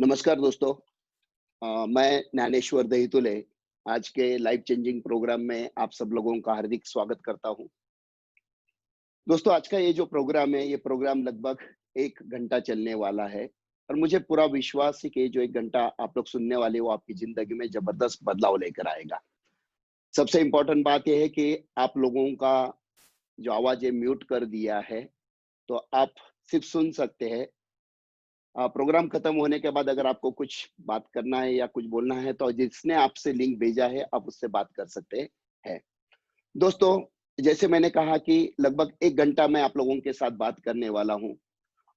नमस्कार दोस्तों। मैं ज्ञानेश्वर दहीतुले आज के लाइफ चेंजिंग प्रोग्राम में आप सब लोगों का हार्दिक स्वागत करता हूं। दोस्तों, आज का ये जो प्रोग्राम है, ये प्रोग्राम लगभग 1 घंटा चलने वाला है और मुझे पूरा विश्वास है कि जो 1 घंटा आप लोग सुनने वाले हो, वो आपकी जिंदगी में जबरदस्त बदलाव लेकर आएगा। सबसे इम्पोर्टेंट बात यह है कि आप लोगों का जो आवाज है म्यूट कर दिया है, तो आप सिर्फ सुन सकते हैं। प्रोग्राम खत्म होने के बाद अगर आपको कुछ बात करना है या कुछ बोलना है, तो जिसने आपसे लिंक भेजा है, आप उससे बात कर सकते हैं। दोस्तों, जैसे मैंने कहा कि लगभग 1 घंटा मैं आप लोगों के साथ बात करने वाला हूँ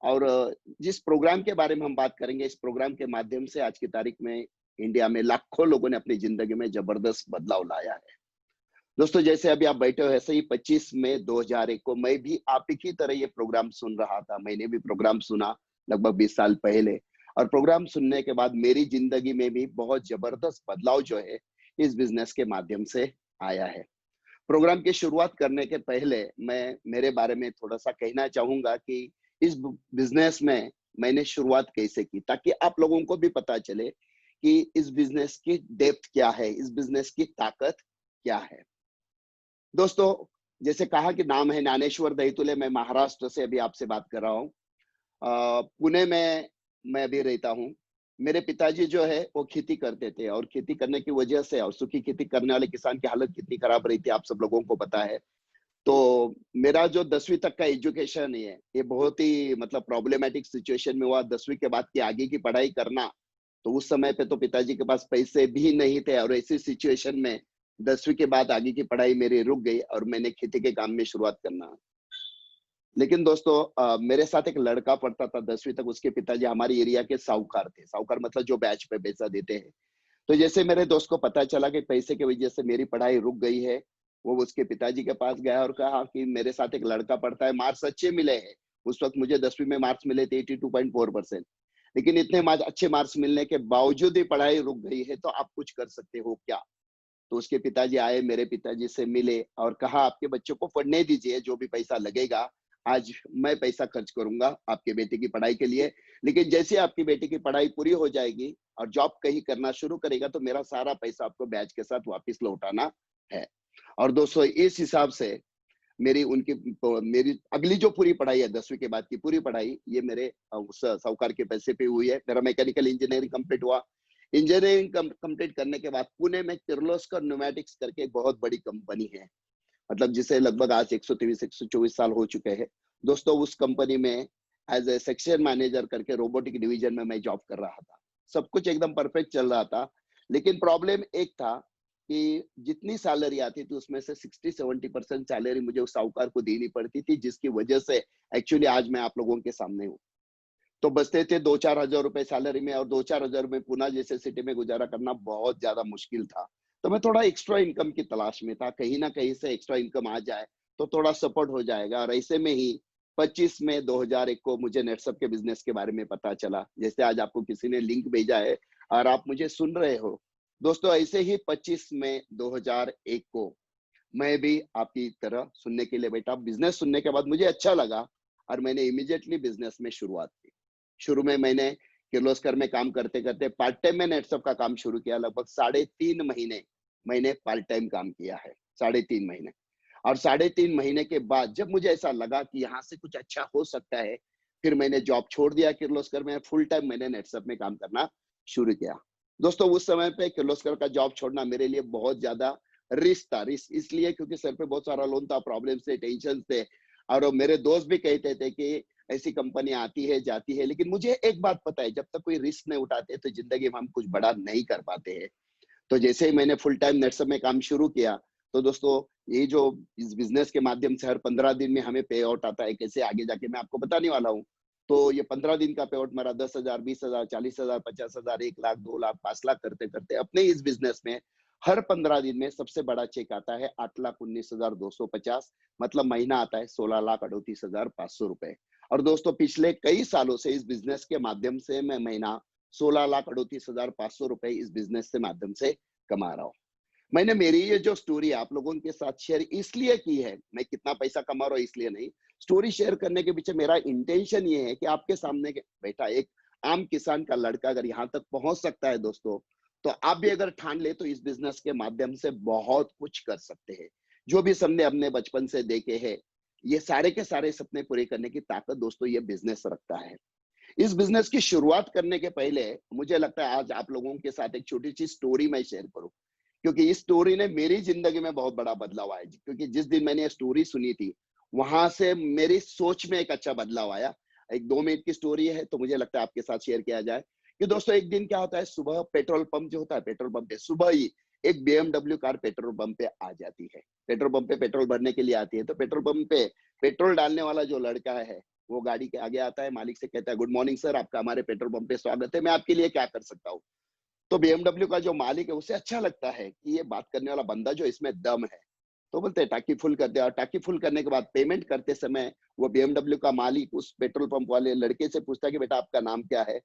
और जिस प्रोग्राम के बारे में हम बात करेंगे, इस प्रोग्राम के माध्यम से आज की तारीख में इंडिया में लाखों लोगों ने अपनी जिंदगी में जबरदस्त बदलाव लाया है। दोस्तों, जैसे अभी आप बैठे हो, ऐसे ही 25 मई 2001 को मैं भी आप ही की तरह ये प्रोग्राम सुन रहा था। मैंने भी प्रोग्राम सुना लगभग 20 साल पहले और प्रोग्राम सुनने के बाद मेरी जिंदगी में भी बहुत जबरदस्त बदलाव जो है इस बिजनेस के माध्यम से आया है। प्रोग्राम की शुरुआत करने के पहले मैं मेरे बारे में थोड़ा-सा कहना चाहूँगा कि इस ब बिज़नेस में मैंने शुरुआत कैसे की, ताकि आप लोगों को भी पता चले कि इस बिज़नेस की डेप्थ क्या है, इस बिज़नेस की ताकत क्या है। दोस्तों, जैसे कहा कि नाम है ज्ञानेश्वर दहीतुले, मैं महाराष्ट्र से अभी आपसे बात कर रहा हूँ। पुणे में मैं अभी रहता हूँ। मेरे पिताजी जो है वो खेती करते थे और खेती करने की वजह से और सूखी खेती करने वाले किसान की हालत कितनी खराब रही थी, आप सब लोगों को पता है। तो मेरा जो 10वीं तक का एजुकेशन है, ये बहुत ही मतलब प्रॉब्लमैटिक सिचुएशन में हुआ। 10वीं के बाद की आगे की पढ़ाई करना, तो उस समय पे तो पिताजी के पास पैसे भी नहीं थे और ऐसी सिचुएशन में 10वीं के बाद आगे की पढ़ाई मेरी रुक गई और मैंने खेती के काम में शुरुआत करना। लेकिन दोस्तों, मेरे साथ एक लड़का पढ़ता था 10वीं तक, उसके पिताजी हमारे एरिया के साहूकार थे। साहूकार मतलब जो ब्याज पे पैसा देते हैं। तो जैसे मेरे दोस्त को पता चला कि पैसे की वजह से मेरी पढ़ाई रुक गई है, वो उसके पिताजी के पास गया और कहा कि मेरे साथ एक लड़का पढ़ता है, मार्क्स अच्छे मिले हैं। उस वक़्त मुझे 10वीं में मार्क्स मिले थे 82.4%। लेकिन इतने अच्छे मार्क्स मिलने के बावजूद ही पढ़ाई रुक गई है, तो आप कुछ कर सकते हो क्या? तो उसके पिताजी आए, मेरे पिताजी से मिले और कहा, आपके बच्चों को पढ़ने दीजिए, जो भी पैसा लगेगा, आज मैं पैसा खर्च करूँगा आपके बेटे की पढ़ाई के लिए। लेकिन जैसे आपकी बेटी की पढ़ाई पूरी हो जाएगी और जॉब कहीं करना शुरू करेगा, तो मेरा सारा पैसा आपको ब्याज के साथ वापस लौटाना है। और दोस्तों, इस हिसाब से मेरी अगली जो पूरी पढ़ाई है, 10वीं के बाद की पूरी पढ़ाई, ये मेरे उस साहूकार के पैसे पे हुई है। मेरा मैकेनिकल इंजीनियरिंग कंप्लीट हुआ। इंजीनियरिंग कंप्लीट करने के बाद पुणे में किर्लोस्कर न्यूमैटिक्स करके एक बहुत बड़ी कंपनी है, मतलब जिसे लगभग आज 123 124 साल हो चुके हैं। दोस्तों, उस कंपनी में एज ए सेक्शन मैनेजर करके रोबोटिक डिवीजन में मैं जॉब कर रहा था। सब कुछ एकदम परफेक्ट चल रहा था, लेकिन प्रॉब्लम एक था कि जितनी सैलरी आती थी उसमें से 60-70% सैलरी मुझे उस साहूकार को देनी पड़ती थी, जिसकी वजह से एक्चुअली आज मैं आप लोगों के सामने हूँ। तो बचते थे 2-4 हज़ार रुपए सैलरी में और 2-4 हज़ार में पुणे जैसे सिटी में गुज़ारा करना बहुत ज़्यादा मुश्किल था। तो मैं थोड़ा एक्स्ट्रा इनकम की तलाश में था, कहीं न कहीं से एक्स्ट्रा इनकम आ जाए, तो थोड़ा सपोर्ट हो जाएगा और ऐसे में ही 25 मई 2001 को मुझे नेटसप के बिज़नेस के बारे में पता चला। जैसे आज आपको किसी ने लिंक भेजा है और आप मुझे सुन रहे हो। दोस्तों, ऐसे ही 25 मई 2001 को मैं भी आपकी तरह सुनने के लिए बैठा। बिज़नेस सुनने के बाद मुझे अच्छा लगा और मैंने इमीडिएटली बिज़नेस में शुरुआत की। शुरू में मैंने किर्लोस्कर में काम करते-करते पार्ट टाइम में नेटसप का काम शुरू किया। लगभग साढ़े 3 महीने मैंने पार्ट टाइम काम किया है, साढ़े 3 महीने। और साढ़े 3 महीने के बाद जब मुझे ऐसा लगा कि यहाँ से कुछ अच्छा हो सकता है, फिर मैंने जॉब छोड़ दिया किर्लोस्कर में, फुल टाइम मैंने नेटसप में काम करना शुरू किया। दोस्तों, उस समय पे किर्लोस्कर का जॉब छोड़ना मेरे लिए बहुत ज़्यादा रिस्क था। रिस्क इसलिए क्योंकि सर पे बहुत सारा लोन था, प्रॉब्लम्स थे, टेंशन्स थे और मेरे दोस्त भी कहते थे कि ऐसी कंपनी आती है, जाती है, लेकिन मुझे एक बात पता है, जब तक कोई रिस्क नहीं उठाते, तो ज़िंदगी में हम कुछ बड़ा नहीं कर पाते हैं। तो जैसे ही मैंने फुल टाइम नेटसप में काम शुरू किया, तो दोस्तों, ये जो इस बिज़नेस के माध्यम से हर 15 दिन में हमें पे आउट आता है, कैसे आगे जाके मैं आपको बताने वाला हूँ। तो ये 15 दिन का पे आउट मेरा 10,000, 20,000, 40,000, 50,000, 1 लाख, 2 लाख, 5 लाख करते-करते अपने इस बिज़नेस में हर 15 दिन में सबसे बड़ा चेक आता है 8,19,250, मतलब महीना आता है 16,38,500 रुपए। और दोस्तों, पिछले कई सालों से इस बिज़नेस के माध्यम से मैं महीना 16,38,500 रुपए इस बिज़नेस के माध्यम से कमा रहा हूँ। मैंने मेरी ये जो स्टोरी आप लोगों के साथ शेयर इसलिए की है, मैं कितना पैसा कमा रहा हूँ इसलिए नहीं। स्टोरी शेयर करने के पीछे मेरा इंटेंशन ये है कि आपके सामने बैठा एक आम किसान का लड़का अगर यहाँ तक पहुंच सकता है दोस्तों, तो आप भी अगर ठान ले तो इस बिजनेस के माध्यम से बहुत कुछ कर सकते हैं। जो भी सपने हमने बचपन से देखे हैं, ये सारे के सारे सपने पूरे करने की ताकत दोस्तों ये बिजनेस रखता है। इस बिजनेस की शुरुआत करने के पहले मुझे लगता है आज आप लोगों के साथ एक छोटी-सी स्टोरी मैं शेयर करूँ, क्योंकि इस स्टोरी ने मेरी ज़िंदगी में बहुत बड़ा बदलाव आया। क्योंकि जिस दिन मैंने ये स्टोरी सुनी थी, वहाँ से मेरी सोच में एक अच्छा बदलाव आया। एक 2 मिनट की स्टोरी है, तो मुझे लगता है आपके साथ शेयर किया जाए कि दोस्तों एक दिन क्या होता है, सुबह पेट्रोल पंप जो होता है, पेट्रोल पंप पे सुबह ही एक बीएमडब्ल्यू कार पेट्रोल पंप पे आ जाती है। पेट्रोल पंप पे पेट्रोल भरने के लिए आती है, तो पेट्रोल पंप पे पेट्रोल डालने वाला जो लड़का है, वो गाड़ी के आगे आता है, मालिक से कहता है, "गुड मॉर्निंग सर, आपका हमारे पेट्रोल पंप पे स्वागत है, मैं आपके लिए क्या कर सकता हूँ?" तो बीएमडब्ल्यू का जो मालिक है, उसे अच्छा लगता है कि ये बात करने वाला बंदा जो इसमें दम है। तो बोलते हैं टाँकी फुल कर दे, और टाँकी फुल करने के बाद पेमेंट करते समय वो बीएमडब्ल्यू का मालिक उस पेट्रोल पंप वाले लड़के से पूछता है कि बेटा आपका नाम क्या है?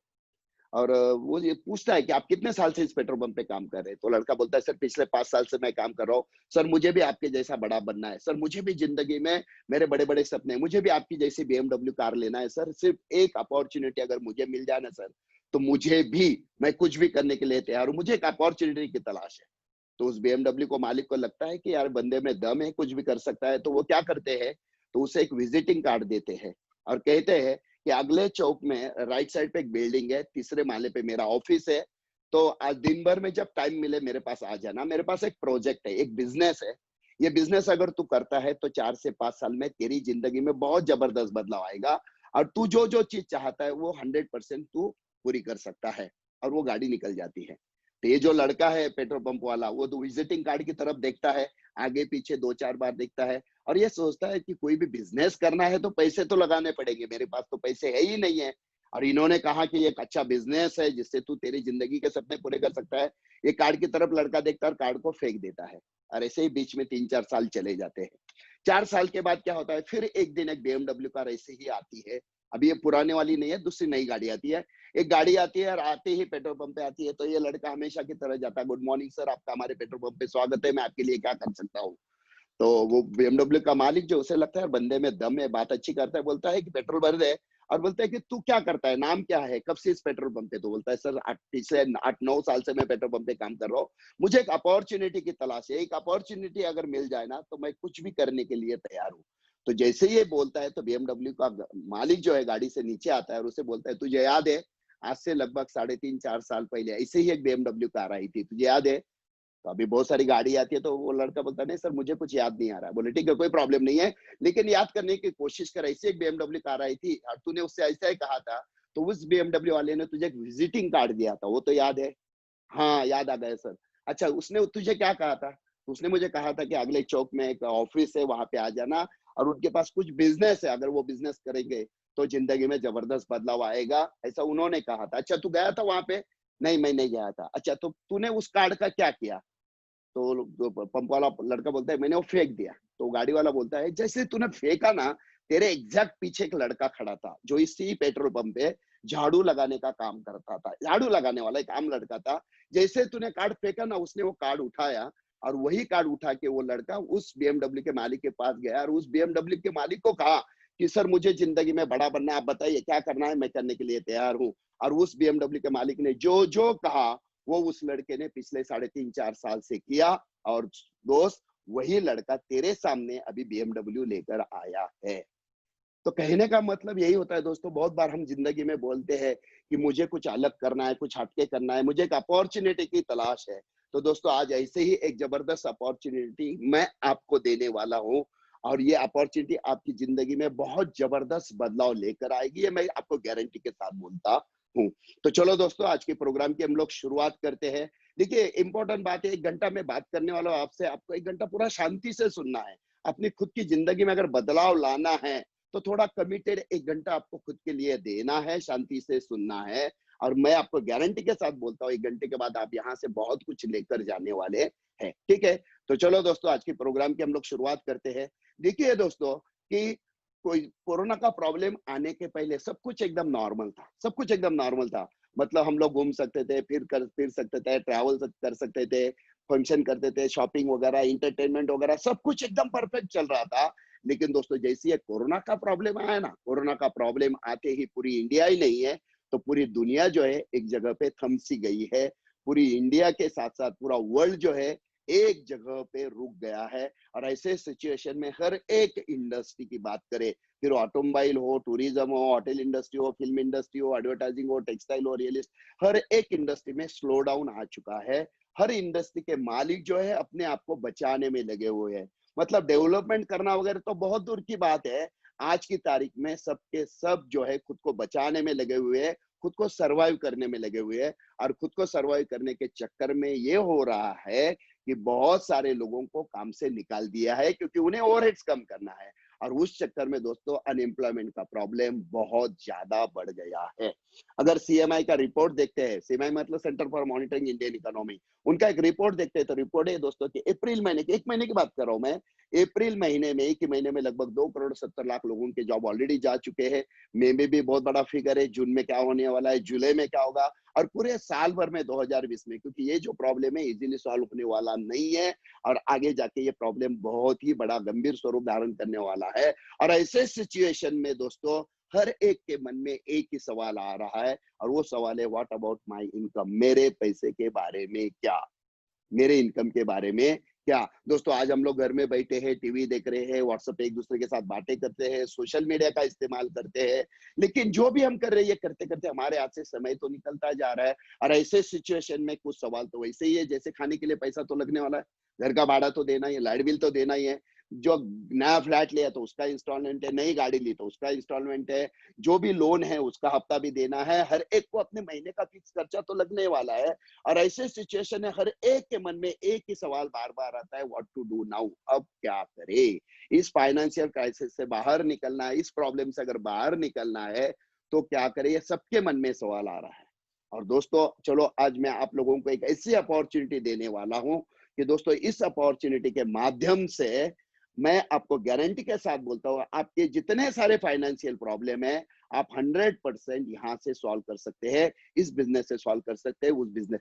और वो ये पूछता है कि आप कितने साल से इस पेट्रोल पंप पे काम कर रहे हैं? तो लड़का बोलता है सर पिछले 5 साल से मैं काम कर रहा हूँ। सर मुझे भी आपके जैसा बड़ा बनना है। सर मुझे भी ज़िंदगी में मेरे बड़े-बड़े सपने हैं। मुझे भी आपकी जैसी बीएमडब्ल्यू कार लेना है सर। सिर्फ एक अपॉर्च्युनिटी अगर मुझे मिल जाए ना सर, तो मुझे भी मैं कुछ भी करने के लिए तैयार हूँ। मुझे एक अपॉर्च्युनिटी की तलाश है। तो उस बीएमडब्ल्यू को मालिक को लगता है कि यार बंदे में दम है, कुछ भी कर सकता है। तो वो क्या करते हैं, तो उसे एक विजिटिंग कार्ड देते हैं और कहते हैं कि अगले चौक में राइट साइड पे एक बिल्डिंग है, तीसरे माले पे मेरा ऑफिस है। तो आज दिन भर में जब टाइम मिले मेरे पास आ जाना। मेरे पास एक प्रोजेक्ट है, एक बिज़नेस है। ये बिज़नेस अगर तू करता है तो 4 से 5 साल में तेरी ज़िंदगी में बहुत ज़बरदस्त बदलाव आएगा और तू जो-जो चीज़ चाहता है वो 100% तू पूरी कर सकता है। और वो गाड़ी निकल जाती है। तो ये जो लड़का है पेट्रोल पंप वाला, वो तो विजिटिंग कार्ड की तरफ देखता है, आगे-पीछे 2-4 बार देखता है और ये सोचता है कि कोई भी बिज़नेस करना है तो पैसे तो लगाने पड़ेंगे, मेरे पास तो पैसे है ही नहीं है। और इन्होंने कहा कि ये एक अच्छा बिज़नेस है जिससे तू तेरी ज़िंदगी के सपने पूरे कर सकता है। ये कार्ड की तरफ लड़का देखता है और कार्ड को फेंक देता है और ऐसे ही बीच में 3-4 साल चले जाते हैं। 4 साल के बाद क्या होता है, फिर एक दिन एक बीएमडब्ल्यू कार ऐसे ही आती है। अभी ये पुराने वाली नहीं है, दूसरी नई गाड़ी आती है। एक गाड़ी आती है और आते ही पेट्रोल पंप पे आती है, तो ये लड़का हमेशा की तरह जाता है, "गुड मॉर्निंग सर, आपका हमारे पेट्रोल पंप पे स्वागत है, मैं आपके लिए क्या कर सकता हूँ?" तो वो बीएमडब्ल्यू का मालिक जो उसे लगता है बंदे में दम है, बात अच्छी करता है, बोलता है कि पेट्रोल भर दे और बोलता है कि तू क्या करता है, नाम क्या है, कब से इस पेट्रोल पंप पे? तो बोलता है सर पिछले 8-9 साल से मैं पेट्रोल पंप पे काम कर रहा हूँ। मुझे एक अपॉर्च्युनिटी की तलाश है, एक अपॉर्च्युनिटी अगर मिल जाए ना तो मैं कुछ भी करने के लिए तैयार हूँ। तो जैसे ही ये बोलता है तो बीएमडब्ल्यू का मालिक जो है गाड़ी से नीचे आता है और उसे बोलता है तुझे याद है आज से लगभग 3.5-4 साल पहले ऐसे ही एक बीएमडब्ल्यू कार आई थी, तुझे याद है? तो अभी बहुत सारी गाड़ी आती है तो वो लड़का बोलता है नहीं सर मुझे कुछ याद नहीं आ रहा है। बोले ठीक है कोई प्रॉब्लम नहीं है, लेकिन याद करने की कोशिश कर, ऐसी एक बीएमडब्ल्यू कार आई थी और तूने उससे ऐसा ही कहा था, तो उस बीएमडब्ल्यू वाले ने तुझे एक विजिटिंग कार्ड दिया था, वो तो याद है? हाँ, याद आ गया सर। अच्छा उसने तुझे क्या कहा था? उसने मुझे कहा था कि अगले चौक में एक ऑफिस है, वहाँ पे आ जाना और उनके पास कुछ बिज़नेस है, अगर वो बिज़नेस करेंगे तो ज़िंदगी में ज़बरदस्त बदलाव आएगा, ऐसा उन्होंने कहा था। अच्छा तू गया था वहाँ पे? नहीं, मैं नहीं गया था। अच्छा तो तूने उस कार्ड का क्या किया? तो पंप वाला लड़का बोलता है मैंने वो फेंक दिया। तो गाड़ी वाला बोलता है जैसे तूने फेंका ना, तेरे एग्जैक्ट पीछे एक लड़का खड़ा था जो इसी पेट्रोल पंप पे झाड़ू लगाने का काम करता था, झाड़ू लगाने वाला एक आम लड़का था। जैसे तूने कार्ड फेंका ना, उसने वो कार्ड उठाया और वही कार्ड उठा के वो लड़का उस बीएमडब्ल्यू के मालिक के पास गया और उस बीएमडब्ल्यू के मालिक को कहा कि सर मुझे जिंदगी में बड़ा बनना है, आप बताइए क्या करना है, मैं करने के लिए तैयार हूँ। और उस बीएमडब्ल्यू के मालिक ने जो जो कहा वो उस लड़के ने पिछले 3.5-4 साल से किया और दोस्त वही लड़का तेरे सामने अभी बीएमडब्ल्यू लेकर आया है। तो कहने का मतलब यही होता है दोस्तों, बहुत बार हम जिंदगी में बोलते हैं कि मुझे कुछ अलग करना है, कुछ हटके करना है, मुझे एक अपॉर्चुनिटी की तलाश है। तो दोस्तों आज ऐसे ही एक जबरदस्त अपॉर्चुनिटी मैं आपको देने वाला हूँ और ये अपॉर्चुनिटी आपकी जिंदगी में बहुत जबरदस्त बदलाव लेकर आएगी, ये मैं आपको गारंटी के साथ बोलता हूँ। तो चलो दोस्तों आज के प्रोग्राम की हम लोग शुरुआत करते हैं। देखिए इम्पोर्टेंट बात है, 1 घंटा मैं बात करने वाला हूँ आपसे, आपको 1 घंटा पूरा शांति से सुनना है। अपनी खुद की जिंदगी में अगर बदलाव लाना है तो थोड़ा कमिटेड 1 घंटा आपको खुद के लिए देना है, शांति से सुनना है और मैं आपको गारंटी के साथ बोलता हूँ 1 घंटे के बाद आप यहाँ से बहुत कुछ लेकर जाने वाले हैं, ठीक है? तो चलो दोस्तों आज की प्रोग्राम की हम लोग शुरुआत करते हैं। देखिए दोस्तों कि कोई कोरोना का प्रॉब्लम आने के पहले सब कुछ एकदम नॉर्मल था, सब कुछ एकदम नॉर्मल था। मतलब हम लोग घूम सकते थे, फिर सकते थे, ट्रैवल कर सकते थे, फंक्शन करते थे, शॉपिंग वगैरह, एंटरटेनमेंट वगैरह सब कुछ एकदम परफेक्ट चल रहा था। लेकिन दोस्तों जैसे ये कोरोना का प्रॉब्लम आया ना, कोरोना का प्रॉब्लम आते ही पूरी इंडिया ही नहीं है, तो पूरी दुनिया जो है एक जगह पे थम सी गई है। पूरी इंडिया के साथ साथ पूरा वर्ल्ड जो है एक जगह पे रुक गया है। और ऐसे सिचुएशन में हर एक इंडस्ट्री की बात करें, फिर ऑटोमोबाइल हो, टूरिज्म हो, होटल इंडस्ट्री हो, फिल्म इंडस्ट्री हो, एडवर्टाइजिंग हो, टेक्सटाइल हो, रियल एस्टेट, हर एक इंडस्ट्री में स्लो डाउन आ चुका है। हर इंडस्ट्री के मालिक जो है अपने आप को बचाने में लगे हुए हैं। मतलब डेवलपमेंट करना वगैरह तो बहुत दूर की बात है। आज की तारीख में सबके सब जो है खुद को बचाने में लगे हुए हैं, खुद को सरवाइव करने में लगे हुए हैं। और खुद को सरवाइव करने के चक्कर में ये हो रहा है कि बहुत सारे लोगों को काम से निकाल दिया है, क्योंकि उन्हें ओवरहेड्स कम करना है। और उस चक्कर में दोस्तों अनएम्प्लॉयमेंट का प्रॉब्लम बहुत ज्यादा बढ़ गया है। अगर सीएमआई का रिपोर्ट देखते हैं, सीएमआई मतलब centre for monitoring Indian economy, उनका एक रिपोर्ट देखते हैं, तो रिपोर्ट है दोस्तों कि अप्रैल महीने की, 1 महीने की बात कर रहा हूं मैं, अप्रैल महीने में, एक ही महीने में लगभग 2 करोड़ 70 लाख लोगों के जॉब ऑलरेडी जा चुके हैं। मई में भी बहुत बड़ा फिगर है, जून में क्या होने वाला है, जुलाई में क्या होगा, और पूरे साल भर में 2020 में, क्योंकि ये जो प्रॉब्लम है इजीली सॉल्व होने वाला नहीं है। और आगे जाके ये प्रॉब्लम बहुत ही बड़ा गंभीर स्वरूप धारण करने वाला है। और ऐसे सिचुएशन में दोस्तों हर एक के मन में एक ही सवाल आ रहा है, और वो सवाल है, व्हाट अबाउट माय इनकम, मेरे पैसे के बारे में क्या, मेरे इनकम के बारे में क्या। दोस्तों आज हम लोग घर में बैठे हैं, टीवी देख रहे हैं, व्हाट्सएप पे एक दूसरे के साथ बातें करते हैं, सोशल मीडिया का इस्तेमाल करते हैं, लेकिन जो भी हम कर रहे हैं ये करते करते हमारे हाथ से समय तो निकलता जा रहा है। और ऐसे सिचुएशन में कुछ सवाल तो वैसे ही है, जैसे खाने के लिए पैसा तो लगने वाला है, घर का भाड़ा तो देना ही है, लाइट बिल तो देना ही है, जो नया फ्लैट लिया तो उसका इंस्टॉलमेंट है, नई गाड़ी ली तो उसका इंस्टॉलमेंट है, जो भी लोन है उसका हफ्ता भी देना है, हर एक को अपने महीने का फिक्स खर्चा तो लगने वाला है। और ऐसे सिचुएशन है, हर एक के मन में एक ही सवाल बार बार आता है, व्हाट टू डू नाउ, अब क्या करे। इस फाइनेंशियल क्राइसिस से बाहर निकलना है, इस प्रॉब्लम से अगर बाहर निकलना है तो क्या करे, ये सबके मन में सवाल आ रहा है। और दोस्तों चलो आज मैं आप लोगों को एक ऐसी अपॉर्चुनिटी देने वाला हूं कि दोस्तों इस अपॉर्चुनिटी के माध्यम से मैं आपको गारंटी के साथ बोलता हूँ, आपके जितने सारे फाइनेंशियल प्रॉब्लम है आप 100% यहाँ से सॉल्व कर सकते हैं, इस बिजनेस से सॉल्व कर सकते हैं। उस बिजनेस